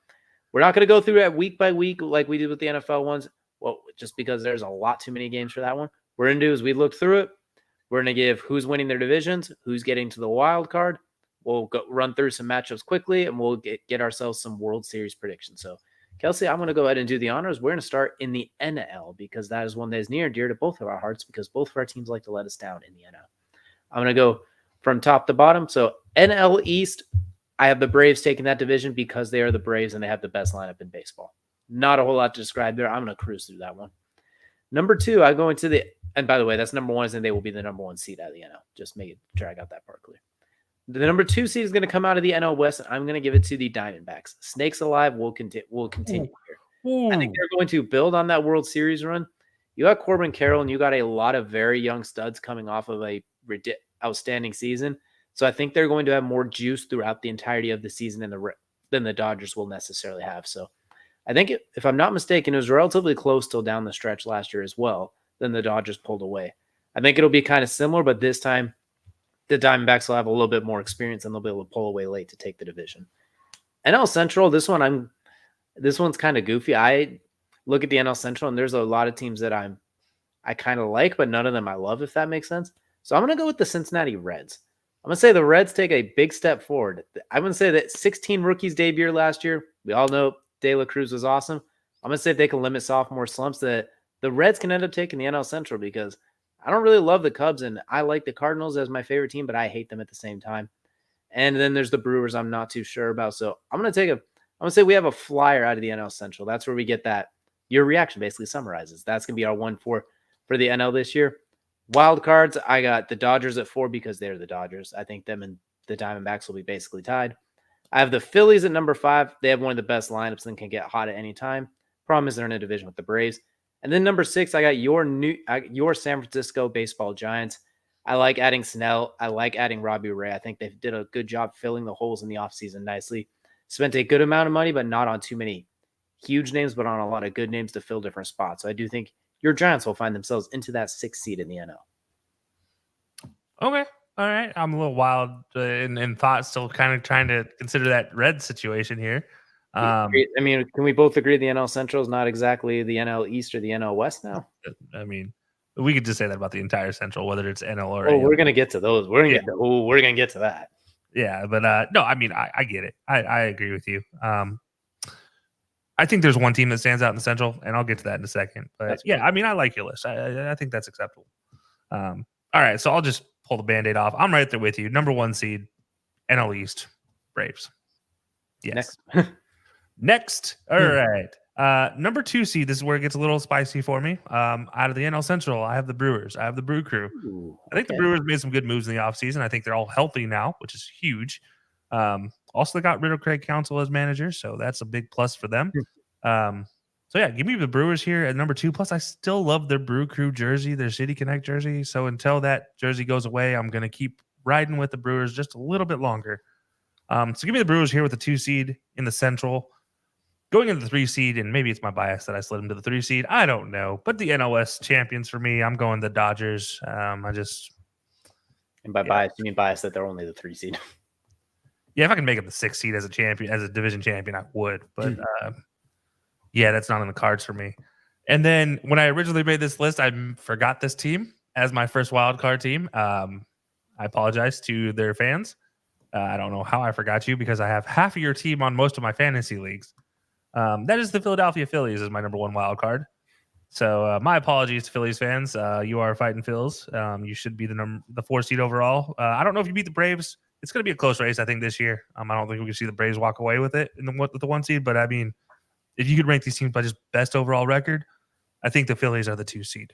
We're not going to go through it week by week like we did with the NFL ones. Well, just because there's a lot too many games for that one. What we're going to do is we look through it. We're going to give who's winning their divisions, who's getting to the wild card. We'll run through some matchups quickly, and we'll get ourselves some World Series predictions. So, Kelcey, I'm going to go ahead and do the honors. We're going to start in the NL because that is one that is near and dear to both of our hearts because both of our teams like to let us down in the NL. I'm going to go from top to bottom. So, NL East, I have the Braves taking that division because they are the Braves and they have the best lineup in baseball. Not a whole lot to describe there. I'm going to cruise through that one. Number 2, I go into the – and by the way, that's number 1, and they will be the number 1 seed out of the NL. Just make sure I got that part clear. The number 2 seed is going to come out of the NL West, and I'm going to give it to the Diamondbacks. Snakes alive will continue here. I think they're going to build on that World Series run. You got Corbin Carroll, and you got a lot of very young studs coming off of a outstanding season. So I think they're going to have more juice throughout the entirety of the season than the Dodgers will necessarily have. So I think, if I'm not mistaken, it was relatively close till down the stretch last year as well. Then the Dodgers pulled away. I think it'll be kind of similar, but this time the Diamondbacks will have a little bit more experience and they'll be able to pull away late to take the division. NL Central, this one's kind of goofy. I look at the NL Central and there's a lot of teams that I kind of like, but none of them I love, if that makes sense. So I'm going to go with the Cincinnati Reds. I'm going to say the Reds take a big step forward. I'm going to say that 16 rookies debuted last year. We all know De La Cruz was awesome. I'm going to say if they can limit sophomore slumps, that the Reds can end up taking the NL Central because I don't really love the Cubs, and I like the Cardinals as my favorite team, but I hate them at the same time. And then there's the Brewers I'm not too sure about. So I'm going to say we have a flyer out of the NL Central. That's where we get that. Your reaction basically summarizes. That's going to be our 1-4 for the NL this year. Wild cards, I got the Dodgers at 4 because they're the Dodgers. I think them and the Diamondbacks will be basically tied. I have the Phillies at number 5. They have one of the best lineups and can get hot at any time. Problem is they're in a division with the Braves. And then number 6, I got your San Francisco Baseball Giants. I like adding Snell. I like adding Robbie Ray. I think they did a good job filling the holes in the offseason nicely. Spent a good amount of money, but not on too many huge names, but on a lot of good names to fill different spots. So I do think your Giants will find themselves into that 6th seed in the NL. Okay. All right. I'm a little wild in thought, still kind of trying to consider that red situation here. I mean, can we both agree the NL Central is not exactly the NL East or the NL West now? I mean, we could just say that about the entire Central, whether it's NL or AL. We're going to get to those. We're going to get to that. Yeah, but no, I mean, I get it. I agree with you. I think there's one team that stands out in the Central, and I'll get to that in a second. But that's I mean, I like your list. I think that's acceptable. All right, so I'll just pull the Band-Aid off. I'm right there with you. Number 1 seed, NL East, Braves. Yes. Next. All right. Number 2 seed, this is where it gets a little spicy for me. Out of the NL Central, I have the Brewers. I have the Brew Crew. Ooh, I think the Brewers made some good moves in the offseason. I think they're all healthy now, which is huge. Also, they got rid of Craig Counsell as manager, so that's a big plus for them. So, yeah, give me the Brewers here at number 2. Plus, I still love their Brew Crew jersey, their City Connect jersey. So until that jersey goes away, I'm going to keep riding with the Brewers just a little bit longer. So give me the Brewers here with the 2 seed in the Central. Going into the 3 seed, and maybe it's my bias that I slid them to the 3 seed. I don't know. But the NOS champions for me, I'm going the Dodgers. And by bias, you mean bias that they're only the 3 seed? Yeah, if I can make it the 6 seed as a champion, as a division champion, I would. But yeah, that's not in the cards for me. And then when I originally made this list, I forgot this team as my first wild card team. I apologize to their fans. I don't know how I forgot you because I have half of your team on most of my fantasy leagues. That is the Philadelphia Phillies as my number 1 wild card. So my apologies to Phillies fans. You are fighting Phils. You should be the 4 seed overall. I don't know if you beat the Braves. it's going to be a close race, I think, this year. I don't think we can see the Braves walk away with it with the 1 seed. But I mean, if you could rank these teams by just best overall record, I think the Phillies are the 2 seed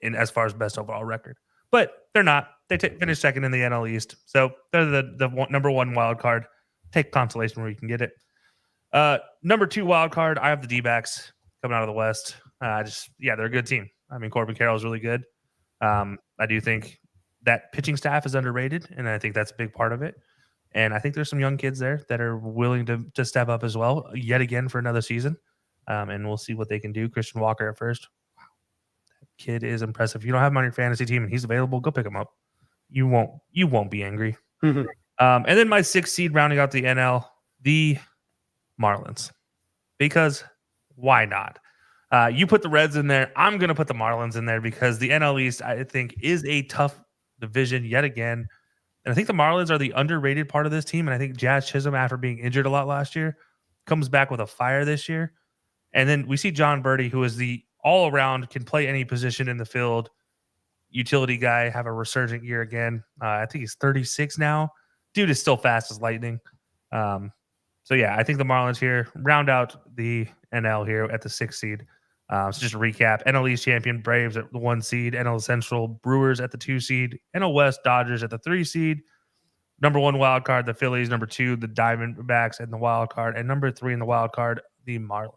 in as far as best overall record. But they're not. They finished second in the NL East, so they're the number 1 wild card. Take consolation where you can get it. Number 2 wild card, I have the D-backs coming out of the West. They're a good team. I mean, Corbin Carroll is really good. I do think that pitching staff is underrated, and I think that's a big part of it. And I think there's some young kids there that are willing to step up as well, yet again for another season. And we'll see what they can do. Christian Walker at first. Wow, that kid is impressive. If you don't have him on your fantasy team and he's available, go pick him up. You won't be angry. And then my 6th seed rounding out the NL, the Marlins, because why not? You put the Reds in there. I'm going to put the Marlins in there because the NL East, I think, is a tough division yet again. And I think the Marlins are the underrated part of this team. And I think Jazz Chisholm, after being injured a lot last year, comes back with a fire this year. And then we see John Birdie, who is the all-around, can play any position in the field, utility guy, have a resurgent year again. I think he's 36 now. Dude is still fast as lightning. So, yeah, I think the Marlins here round out the NL here at the 6th seed. So just to recap, NL East champion Braves at the 1 seed, NL Central Brewers at the 2 seed, NL West Dodgers at the 3 seed, number 1 wild card, the Phillies, number 2, the Diamondbacks in the wild card, and number 3 in the wild card, the Marlins.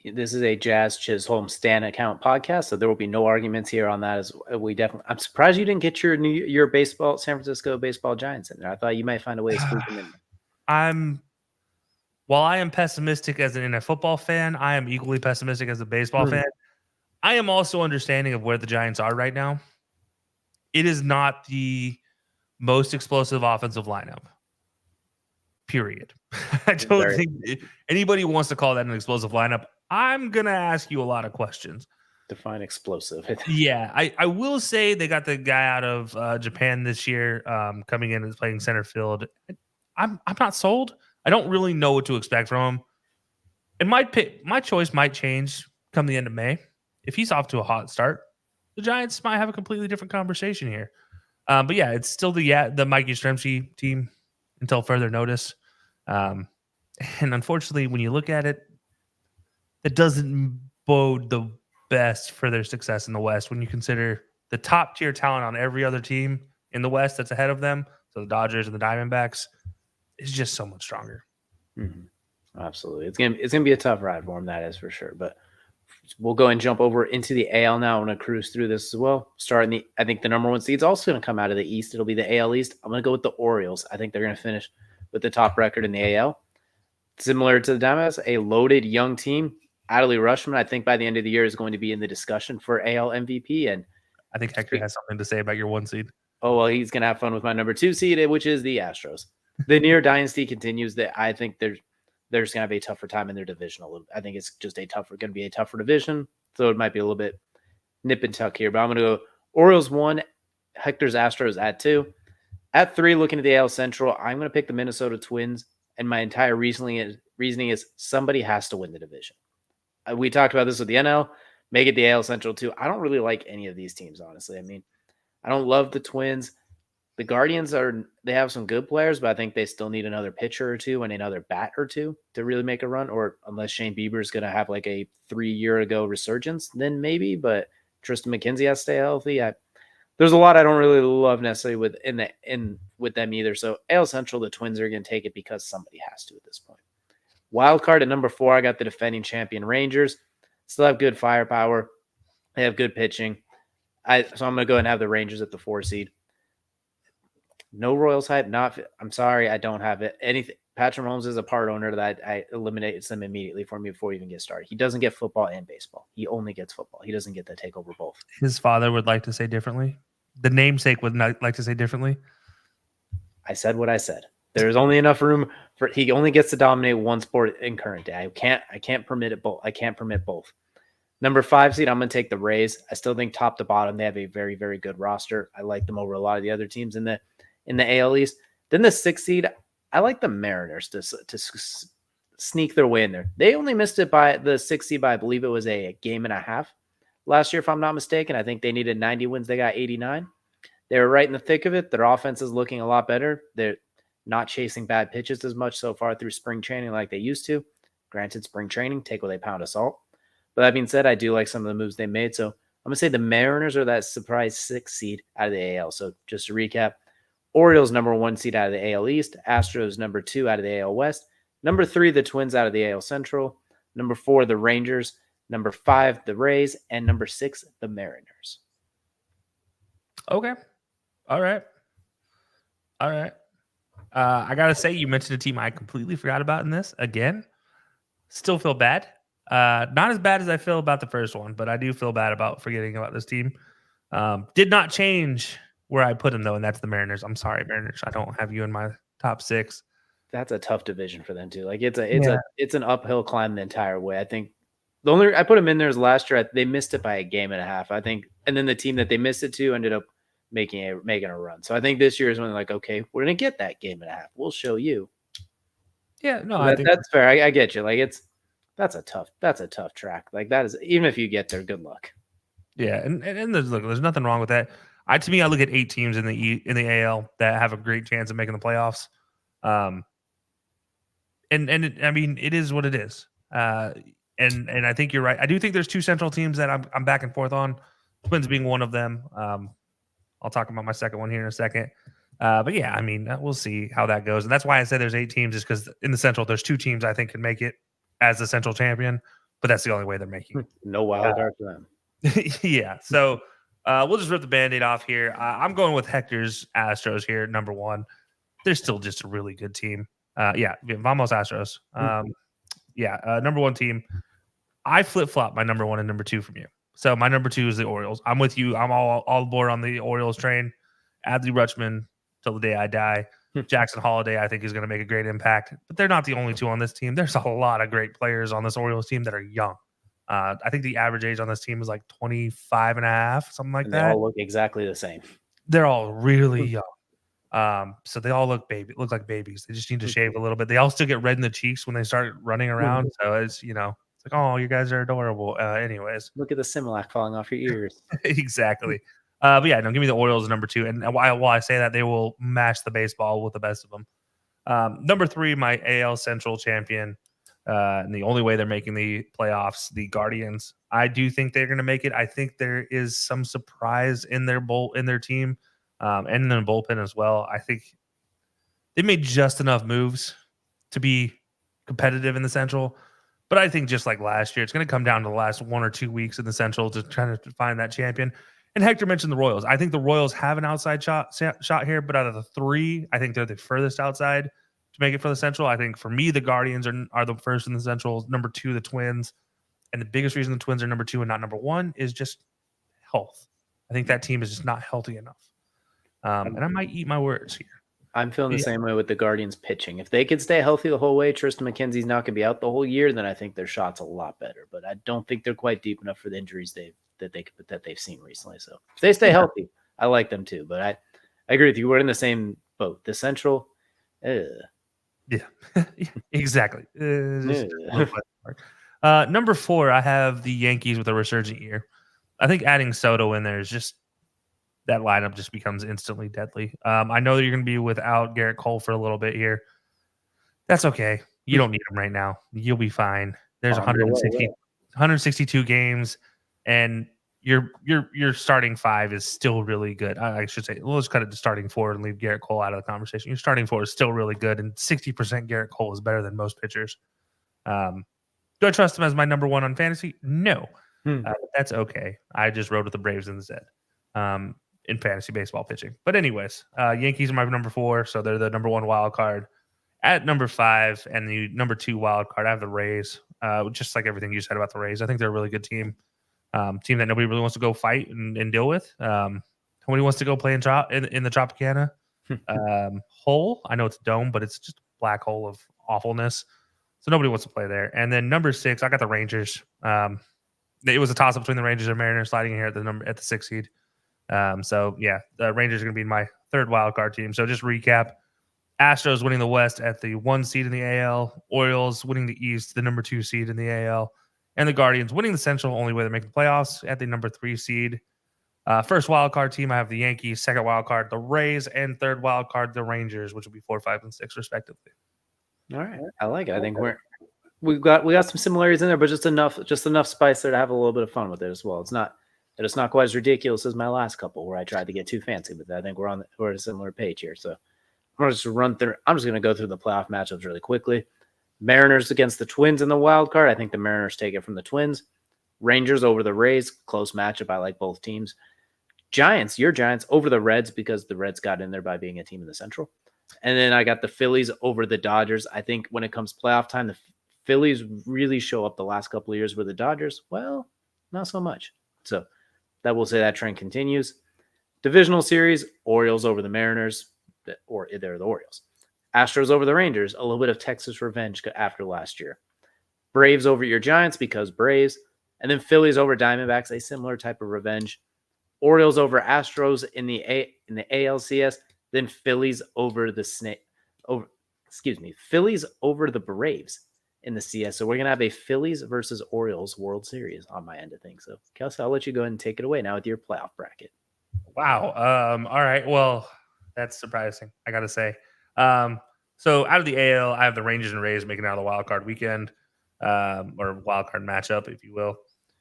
This is a Jazz Chisholm Stan account podcast, so there will be no arguments here on that. As we definitely, I'm surprised you didn't get your baseball, San Francisco baseball Giants in there. I thought you might find a way to squeeze them in there. While I am pessimistic as a football fan, I am equally pessimistic as a baseball fan. I am also understanding of where the Giants are right now. It is not the most explosive offensive lineup. Period. I don't think anybody wants to call that an explosive lineup. I'm going to ask you a lot of questions. Define explosive. Yeah, I will say they got the guy out of Japan this year coming in and playing center field. I'm not sold. I don't really know what to expect from him. And my choice might change come the end of May. If he's off to a hot start, the Giants might have a completely different conversation here. But yeah, it's still the Mikey Stremsky team until further notice. And unfortunately, when you look at it, it doesn't bode the best for their success in the West when you consider the top tier talent on every other team in the West that's ahead of them. So the Dodgers and the Diamondbacks is just so much stronger. Mm-hmm. Absolutely. It's gonna be a tough ride for them, that is for sure. But we'll go and jump over into the AL now. I'm going to cruise through this as well. I think the number 1 seed is also going to come out of the East. It'll be the AL East. I'm going to go with the Orioles. I think they're going to finish with the top record in the AL. Similar to the Diamondbacks, a loaded young team. Adley Rutschman, I think by the end of the year, is going to be in the discussion for AL MVP. And I think Hector has something to say about your 1 seed. Oh, well, he's going to have fun with my number 2 seed, which is the Astros. The near dynasty continues. That I think they're just going to have a tougher time in their division a little. I think it's just going to be a tougher division. So it might be a little bit nip and tuck here. But I'm going to go Orioles 1, Hector's Astros at 2. At 3, looking at the AL Central, I'm going to pick the Minnesota Twins. And my entire reasoning is somebody has to win the division. We talked about this with the NL. Make it the AL Central too. I don't really like any of these teams, honestly. I mean, I don't love the Twins. The Guardians they have some good players, but I think they still need another pitcher or two and another bat or two to really make a run. Or unless Shane Bieber is going to have like a 3-year ago resurgence, then maybe. But Tristan McKenzie has to stay healthy. There's a lot I don't really love necessarily with them either. So AL Central, the Twins are going to take it because somebody has to at this point. Wild card at number 4, I got the defending champion Rangers. Still have good firepower. They have good pitching. So I'm going to go ahead and have the Rangers at the 4 seed. No Royals hype. I'm sorry, I don't have it. Anything. Patrick Mahomes is a part owner that I eliminated them immediately for me before we even get started. He doesn't get football and baseball. He only gets football. He doesn't get to take over both. His father would like to say differently. The namesake would not like to say differently. I said what I said. There's only enough room for he only gets to dominate one sport in current day. I can't permit it both. I can't permit both. Number 5 seed, I'm going to take the Rays. I still think top to bottom they have a very, very good roster. I like them over a lot of the other teams in the AL East. Then the 6th seed, I like the Mariners to sneak their way in there. They only missed it by the 6th seed by I believe it was a game and a half last year, if I'm not mistaken. I think they needed 90 wins. They got 89. They're right in the thick of it. Their offense is looking a lot better. They're not chasing bad pitches as much so far through spring training like they used to. Granted, spring training, take with a pound of salt. But that being said, I do like some of the moves they made. So I'm going to say the Mariners are that surprise 6th seed out of the AL. So just to recap, Orioles number 1 seed out of the AL East, Astros number 2 out of the AL West, number 3 the Twins out of the AL Central, number 4 the Rangers, number 5 the Rays, and number 6 the Mariners. Okay. All right. I gotta say, you mentioned a team I completely forgot about in this. Again, still feel bad. Not as bad as I feel about the first one, but I do feel bad about forgetting about this team. Did not change where I put them though, and that's the Mariners. I'm sorry, Mariners. I don't have you in my top 6. That's a tough division for them too. Like it's an uphill climb the entire way. I think the only I put them in there is last year. They missed it by a game and a half, I think, and then the team that they missed it to ended up making a run. So I think this year is when they're like, okay, we're gonna get that game and a half. We'll show you. Yeah, no, So that's fair. I get you. Like that's a tough track. Like that is, even if you get there, good luck. Yeah, and there's nothing wrong with that. To me, I look at 8 teams in the AL that have a great chance of making the playoffs. I mean, it is what it is. And I think you're right. I do think there's 2 Central teams that I'm back and forth on. Twins being one of them. I'll talk about my second one here in a second. But yeah, I mean, we'll see how that goes. And that's why I said there's 8 teams, is because in the Central, there's 2 teams I think can make it as the Central champion. But that's the only way they're making it. No wild card for them. Yeah. So we'll just rip the Band-Aid off here. I'm going with Hector's Astros here, number 1. They're still just a really good team. Vamos Astros. Number 1 team. I flip-flop my number 1 and number 2 from you. So my number 2 is the Orioles. I'm with you. I'm all aboard on the Orioles train. Adley Rutschman till the day I die. Jackson Holiday, I think, is going to make a great impact. But they're not the only 2 on this team. There's a lot of great players on this Orioles team that are young. I think the average age on this team is like 25 and a half, something like that. They all look exactly the same. They're all really young. So they all look like babies. They just need to shave a little bit. They all still get red in the cheeks when they start running around. So it's, it's like, oh, you guys are adorable. Anyways. Look at the Similac falling off your ears. Exactly. But yeah, no, give me the Orioles number 2. And while I say that, they will match the baseball with the best of them. Number 3, my AL Central champion. And the only way they're making the playoffs, the Guardians. I do think they're going to make it. I think there is some surprise in their team, and in the bullpen as well. I think they made just enough moves to be competitive in the Central. But I think just like last year, it's going to come down to the last 1 or 2 weeks in the Central to try to find that champion. And Hector mentioned the Royals. I think the Royals have an outside shot here, but out of the 3, I think they're the furthest outside to make it for the Central. I think for me, the Guardians are the first in the Central. Number 2, the Twins. And the biggest reason the Twins are number 2 and not number 1 is just health. I think that team is just not healthy enough. And I might eat my words here. I'm feeling the same way with the Guardians pitching. If they could stay healthy the whole way, Tristan McKenzie's not going to be out the whole year, then I think their shot's a lot better. But I don't think they're quite deep enough for the injuries that they've seen recently. So if they stay healthy, I like them too. But I agree with you. We're in the same boat. The Central, yeah, exactly. Number 4, I have the Yankees with a resurgent year. I think adding Soto in there is just that lineup just becomes instantly deadly. I know that you're going to be without Garrett Cole for a little bit here. That's okay. You don't need him right now. You'll be fine. There's 162 games, and your starting 5 is still really good. I should say, let's cut it to starting 4 and leave Garrett Cole out of the conversation. Your starting 4 is still really good, and 60% Garrett Cole is better than most pitchers. Do I trust him as my number 1 on fantasy? No. That's okay. I just rode with the Braves instead in fantasy baseball pitching. But anyways, Yankees are my number 4, so they're the number 1 wild card. At number 5 and the number 2 wild card, I have the Rays. Just like everything you said about the Rays, I think they're a really good team. Team that nobody really wants to go fight and deal with. Nobody wants to go play in the Tropicana hole. I know it's a dome, but it's just a black hole of awfulness. So nobody wants to play there. And then number 6, I got the Rangers. It was a toss-up between the Rangers and Mariners sliding in here at the 6th seed. So yeah, the Rangers are going to be my 3rd wild card team. So just recap: Astros winning the West at the 1 seed in the AL, Orioles winning the East, the number 2 seed in the AL, and the Guardians winning the Central, only way they're making the playoffs, at the number 3 seed. First wild card team, I have the Yankees. Second wild card, the Rays, and third wild card, the Rangers, which will be 4, 5, and 6 respectively. All right, I like it. I think we got some similarities in there, but just enough spice there to have a little bit of fun with it as well. It's not quite as ridiculous as my last couple where I tried to get too fancy with it. I think we're on a similar page here. So I'm gonna just run through. I'm just gonna go through the playoff matchups really quickly. Mariners against the Twins in the wild card. I think the Mariners take it from the Twins. Rangers over the Rays, close matchup. I like both teams. Giants, your Giants over the Reds because the Reds got in there by being a team in the Central. And then I got the Phillies over the Dodgers. I think when it comes playoff time, the Phillies really show up the last couple of years where the Dodgers, well, not so much. So that will say that trend continues. Divisional series, Orioles over the Mariners, or they're the Orioles. Astros over the Rangers, a little bit of Texas revenge after last year. Braves over your Giants because Braves. And then Phillies over Diamondbacks, a similar type of revenge. Orioles over Astros in the ALCS, then Phillies over the Phillies over the Braves in the CS. So we're gonna have a Phillies versus Orioles World Series on my end of things. So Kelcey, I'll let you go ahead and take it away now with your playoff bracket. Wow. All right. Well, that's surprising, I gotta say. So out of the AL, I have the Rangers and Rays making out of the wild card weekend, or wild card matchup, if you will.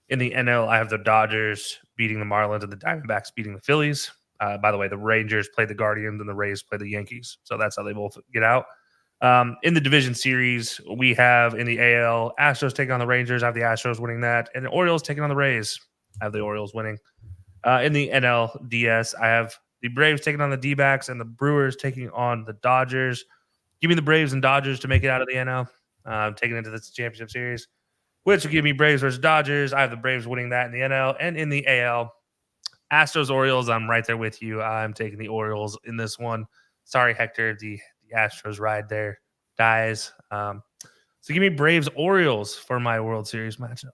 In the NL, I have the Dodgers beating the Marlins and the Diamondbacks beating the Phillies. By the way, the Rangers play the Guardians and the Rays play the Yankees. So that's how they both get out. In the division series, we have in the AL, Astros taking on the Rangers. I have the Astros winning that. And the Orioles taking on the Rays. I have the Orioles winning. In the NLDS, I have the Braves taking on the D-backs and the Brewers taking on the Dodgers. Give me the Braves and Dodgers to make it out of the NL, taking into the championship series, which will give me Braves versus Dodgers. I have the Braves winning that in the NL. And in the AL, Astros, Orioles, I'm right there with you. I'm taking the Orioles in this one. Sorry, Hector, the Astros ride there dies. So give me Braves, Orioles for my World Series matchup.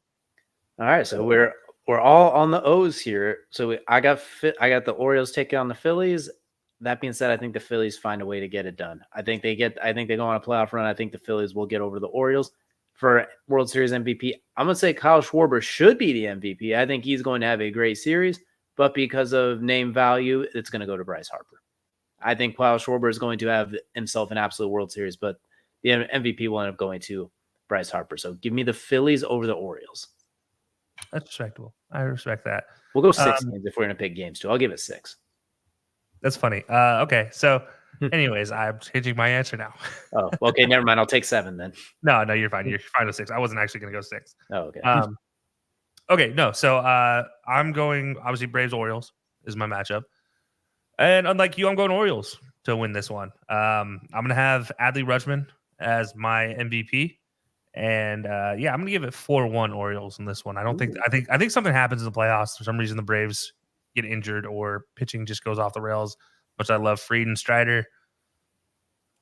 All right, so we're all on the O's here. So I got the Orioles taking on the Phillies. That being said, I think the Phillies find a way to get it done. I think they go on a playoff run. I think the Phillies will get over the Orioles for World Series MVP. I'm going to say Kyle Schwarber should be the MVP. I think he's going to have a great series, but because of name value, it's going to go to Bryce Harper. I think Kyle Schwarber is going to have himself an absolute World Series, but the MVP will end up going to Bryce Harper. So give me the Phillies over the Orioles. That's respectable. I respect that. We'll go 6 games if we're going to pick games too. I'll give it 6. That's funny. Okay, so anyways, I'm changing my answer now. Oh, okay, never mind. I'll take 7 then. No, you're fine. You're fine with 6. I wasn't actually going to go 6. Oh, okay. Okay, no. So I'm going, obviously, Braves Orioles is my matchup. And unlike you, I'm going Orioles to win this one. I'm going to have Adley Rutschman as my MVP. And I'm going to give it 4-1 Orioles in this one. I think something happens in the playoffs. For some reason, the Braves get injured or pitching just goes off the rails, which I love. Fried and Strider.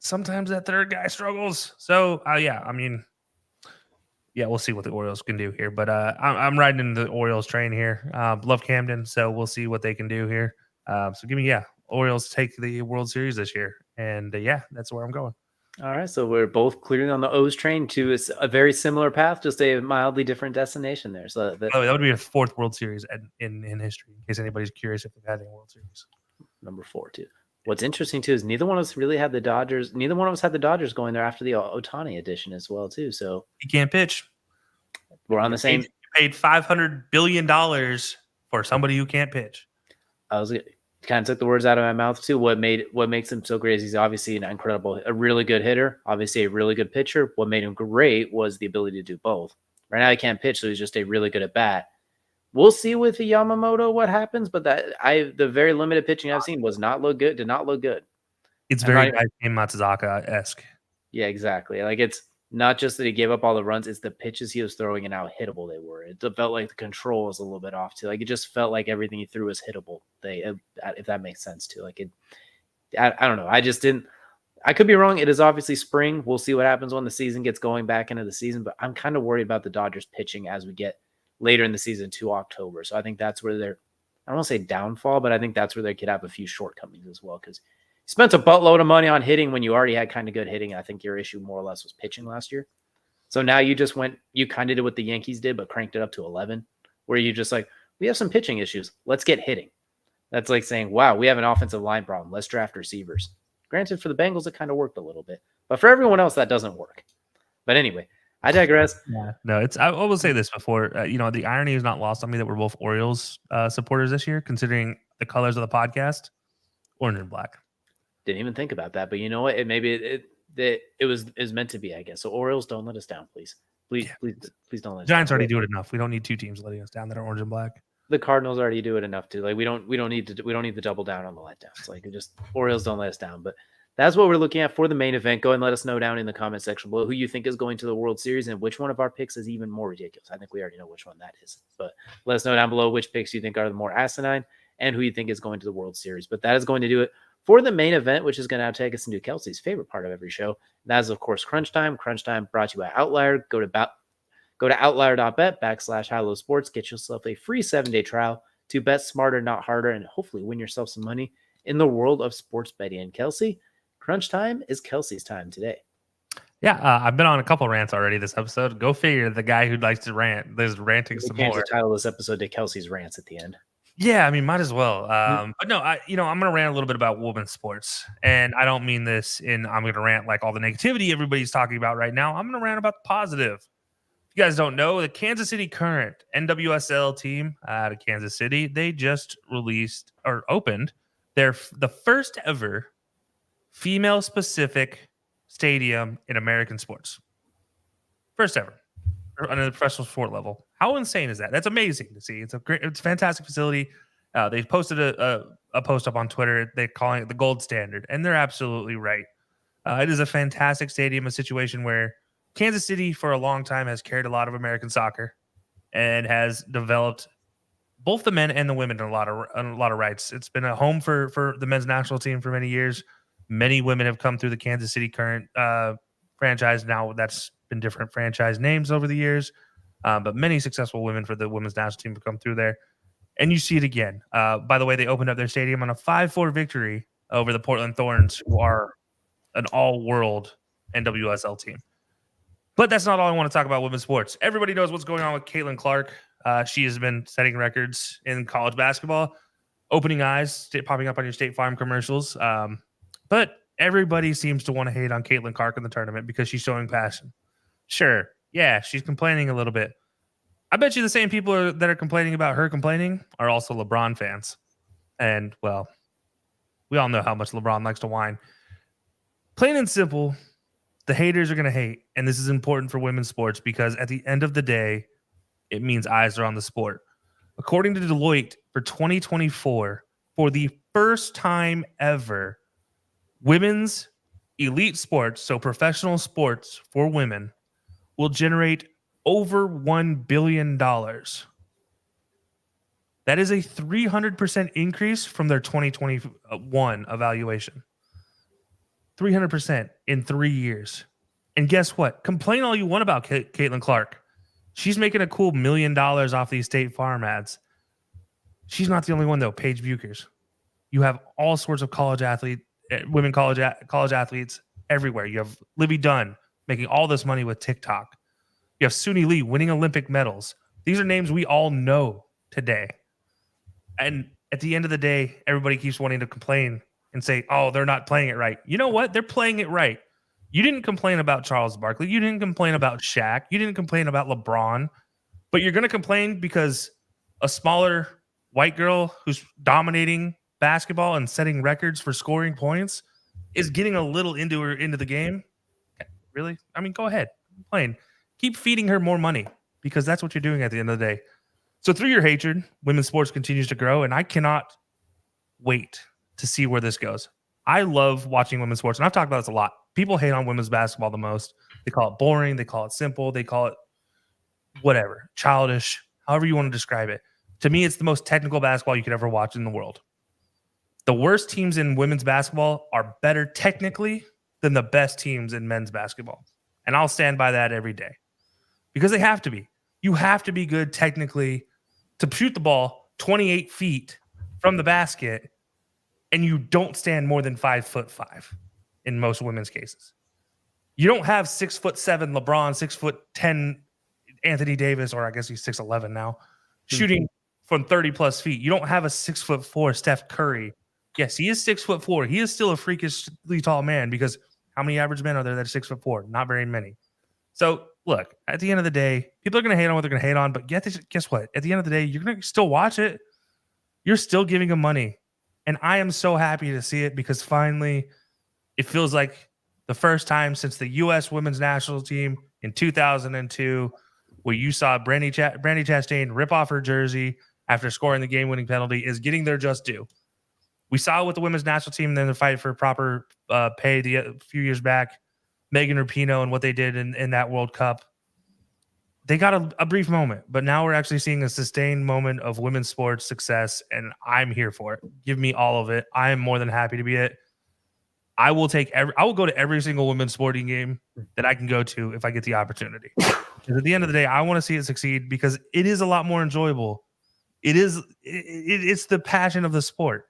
Sometimes that third guy struggles. So, we'll see what the Orioles can do here. But I'm riding in the Orioles train here. Love Camden, so we'll see what they can do here. So give me, Orioles take the World Series this year. And, that's where I'm going. All right, so we're both clearly on the O's train to a very similar path, just a mildly different destination there. So that would be a 4th World Series in history, in case anybody's curious if they've had any World Series. Number 4, too. What's interesting, too, is neither one of us really had the Dodgers. Neither one of us had the Dodgers going there after the Ohtani edition as well, too. So he can't pitch. We're on the same. You paid $500 billion for somebody who can't pitch. Kind of took the words out of my mouth too. What makes him so great is he's obviously a really good hitter, obviously a really good pitcher. What made him great was the ability to do both. Right now he can't pitch, so he's just a really good at bat. We'll see with the Yamamoto what happens, but the very limited pitching I've seen did not look good. It's very Daisuke Matsuzaka-esque. Yeah, exactly. Like it's not just that he gave up all the runs, it's the pitches he was throwing and how hittable they were. It felt like the control was a little bit off too. Like it just felt like everything he threw was hittable. If that makes sense too. Like I don't know. I could be wrong. It is obviously spring. We'll see what happens when the season gets going back into the season, but I'm kind of worried about the Dodgers pitching as we get later in the season to October. So I think that's where I don't want to say downfall, but I think that's where they could have a few shortcomings as well. Cause you spent a buttload of money on hitting when you already had kind of good hitting. I think your issue more or less was pitching last year. So now you kind of did what the Yankees did, but cranked it up to 11, where you just like, we have some pitching issues. Let's get hitting. That's like saying, wow, we have an offensive line problem. Let's draft receivers. Granted, for the Bengals, it kind of worked a little bit. But for everyone else, that doesn't work. But anyway, I digress. Yeah. No, it's. I will say this before. The irony is not lost on me that we're both Orioles supporters this year, considering the colors of the podcast, orange and black. Didn't even think about that. But you know what? It was meant to be, I guess. So Orioles, don't let us down, please. Please don't let us Giants down. already do it enough. We don't need two teams letting us down that are orange and black. The Cardinals already do it enough too. Like we don't need to double down on the letdowns. Like Orioles don't let us down. But that's what we're looking at for the main event. Go ahead and let us know down in the comment section below who you think is going to the World Series and which one of our picks is even more ridiculous. I think we already know which one that is. But let us know down below which picks you think are the more asinine and who you think is going to the World Series. But that is going to do it for the main event, which is going to now take us into Kelcey's favorite part of every show. That is, of course, Crunch Time. Crunch Time brought to you by Outlier. Go to outlier.bet /HighLowSports. Get yourself a free 7-day trial to bet smarter, not harder, and hopefully win yourself some money in the world of sports betting. And Kelcey, Crunch Time is Kelcey's time today. Yeah, I've been on a couple rants already this episode. Go figure. The guy who likes to rant, there's ranting some more. Title this episode to Kelcey's rants at the end. Yeah, I mean, might as well. But no, I'm going to rant a little bit about women's sports, and I don't mean this I'm going to rant like all the negativity everybody's talking about right now. I'm going to rant about the positive. If you guys don't know, the Kansas City Current NWSL team out of Kansas City, they just opened the first ever female specific stadium in American sports. First ever on a professional sport level. How insane is that? That's amazing to see. It's a fantastic facility. They posted a post up on Twitter. They're calling it the gold standard, and they're absolutely right. It is a fantastic stadium, a situation where Kansas City for a long time has carried a lot of American soccer and has developed both the men and the women in a lot of rights. It's been a home for the men's national team for many years. Many women have come through the Kansas City Current franchise. Now that's been different franchise names over the years, but many successful women for the women's national team have come through there. And you see it again. By the way, they opened up their stadium on a 5-4 victory over the Portland Thorns, who are an all-world NWSL team. But that's not all I want to talk about women's sports. Everybody knows what's going on with Caitlin Clark. She has been setting records in college basketball, opening eyes, popping up on your State Farm commercials. But everybody seems to want to hate on Caitlin Clark in the tournament because she's showing passion. Sure, yeah, she's complaining a little bit. I bet you the same people that are complaining about her complaining are also LeBron fans. And, well, we all know how much LeBron likes to whine. Plain and simple, the haters are going to hate, and this is important for women's sports because at the end of the day, it means eyes are on the sport. According to Deloitte, for 2024, for the first time ever, women's elite sports, so professional sports for women, will generate over $1 billion. That is a 300% increase from their 2021 evaluation. 300% in 3 years. And guess what? Complain all you want about Caitlin Clark. She's making a cool $1 million off these State Farm ads. She's not the only one, though. Paige Buchers. You have all sorts of women college athletes everywhere. You have Libby Dunn making all this money with TikTok. You have Suni Lee winning Olympic medals. These are names we all know today. And at the end of the day, everybody keeps wanting to complain and say, oh, they're not playing it right. You know what? They're playing it right. You didn't complain about Charles Barkley. You didn't complain about Shaq. You didn't complain about LeBron. But you're going to complain because a smaller white girl who's dominating basketball and setting records for scoring points is getting a little into the game. Really? I mean, go ahead. Complain. Keep feeding her more money because that's what you're doing at the end of the day. So through your hatred, women's sports continues to grow, and I cannot wait to see where this goes. I love watching women's sports, and I've talked about this a lot. People hate on women's basketball the most. They call it boring. They call it simple. They call it whatever, childish, however you want to describe it. To me, it's the most technical basketball you could ever watch in the world. The worst teams in women's basketball are better technically than the best teams in men's basketball. And I'll stand by that every day because they have to be. You have to be good technically to shoot the ball 28 feet from the basket, and you don't stand more than 5'5" in most women's cases. You don't have 6'7" LeBron, 6'10" Anthony Davis, or I guess he's 6'11" now, shooting from 30 plus feet. You don't have a 6'4" Steph Curry. Yes, he is 6'4". He is still a freakishly tall man because how many average men are there that are 6'4"? Not very many. So look, at the end of the day, people are going to hate on what they're going to hate on, but guess what? At the end of the day, you're going to still watch it. You're still giving them money. And I am so happy to see it because finally it feels like the first time since the U.S. women's national team in 2002 where you saw Brandy Chastain rip off her jersey after scoring the game-winning penalty is getting their just due. We saw with the women's national team and then the fight for proper pay a few years back, Megan Rapinoe and what they did in that World Cup. They got a brief moment, but now we're actually seeing a sustained moment of women's sports success, and I'm here for it. Give me all of it. I am more than happy to be it. I will go to every single women's sporting game that I can go to if I get the opportunity. Because at the end of the day, I want to see it succeed because it is a lot more enjoyable. It's the passion of the sport.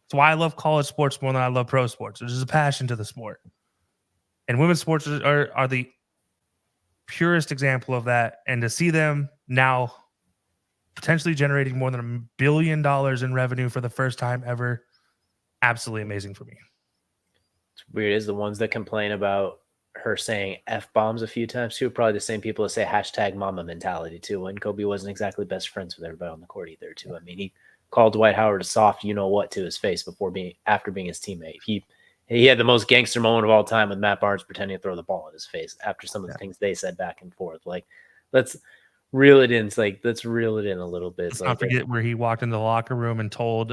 It's why I love college sports more than I love pro sports. There's a passion to the sport. And women's sports are the purest example of that. And to see them now potentially generating more than $1 billion in revenue for the first time ever, absolutely amazing for me. It's weird is the ones that complain about her saying F-bombs a few times too, probably the same people that say hashtag mama mentality too. And Kobe wasn't exactly best friends with everybody on the court either too. I mean, he called Dwight Howard a soft you-know-what to his face after being his teammate. He had the most gangster moment of all time with Matt Barnes pretending to throw the ball at his face after some of the things they said back and forth. Like, let's reel it in. It's like, let's reel it in a little bit. Let's not forget where he walked into the locker room and told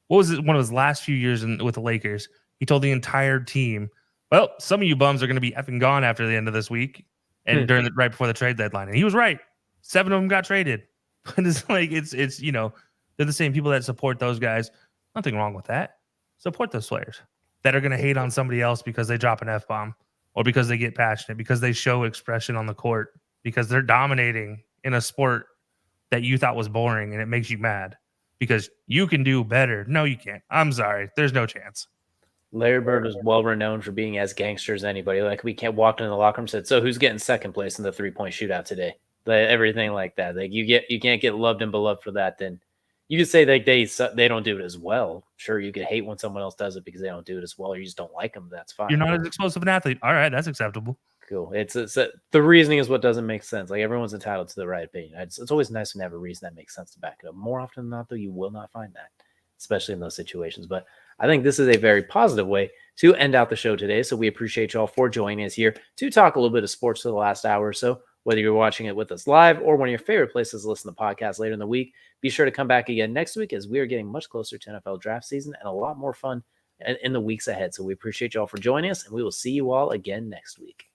what was it one of his last few years with the Lakers? He told the entire team, well, some of you bums are going to be effing gone after the end of this week and right before the trade deadline. And he was right. 7 of them got traded. But it's like, it's they're the same people that support those guys. Nothing wrong with that. Support those players that are going to hate on somebody else because they drop an F-bomb or because they get passionate, because they show expression on the court, because they're dominating in a sport that you thought was boring and it makes you mad because you can do better. No, you can't. I'm sorry. There's no chance. Larry Bird was well renowned for being as gangster as anybody. Like, we can't walk into the locker room and said, so who's getting second place in the 3-point shootout today? Everything like that. Like, you can't get loved and beloved for that. Then you could say that they don't do it as well. Sure, you could hate when someone else does it because they don't do it as well, or you just don't like them. That's fine. You're not as explosive an athlete. All right, that's acceptable. Cool. The reasoning is what doesn't make sense. Like, everyone's entitled to the right opinion. It's always nice to have a reason that makes sense to back it up. More often than not, though, you will not find that, especially in those situations. But I think this is a very positive way to end out the show today. So we appreciate y'all for joining us here to talk a little bit of sports for the last hour or so. Whether you're watching it with us live or one of your favorite places to listen to podcasts later in the week, be sure to come back again next week as we are getting much closer to NFL draft season and a lot more fun in the weeks ahead. So we appreciate y'all for joining us, and we will see you all again next week.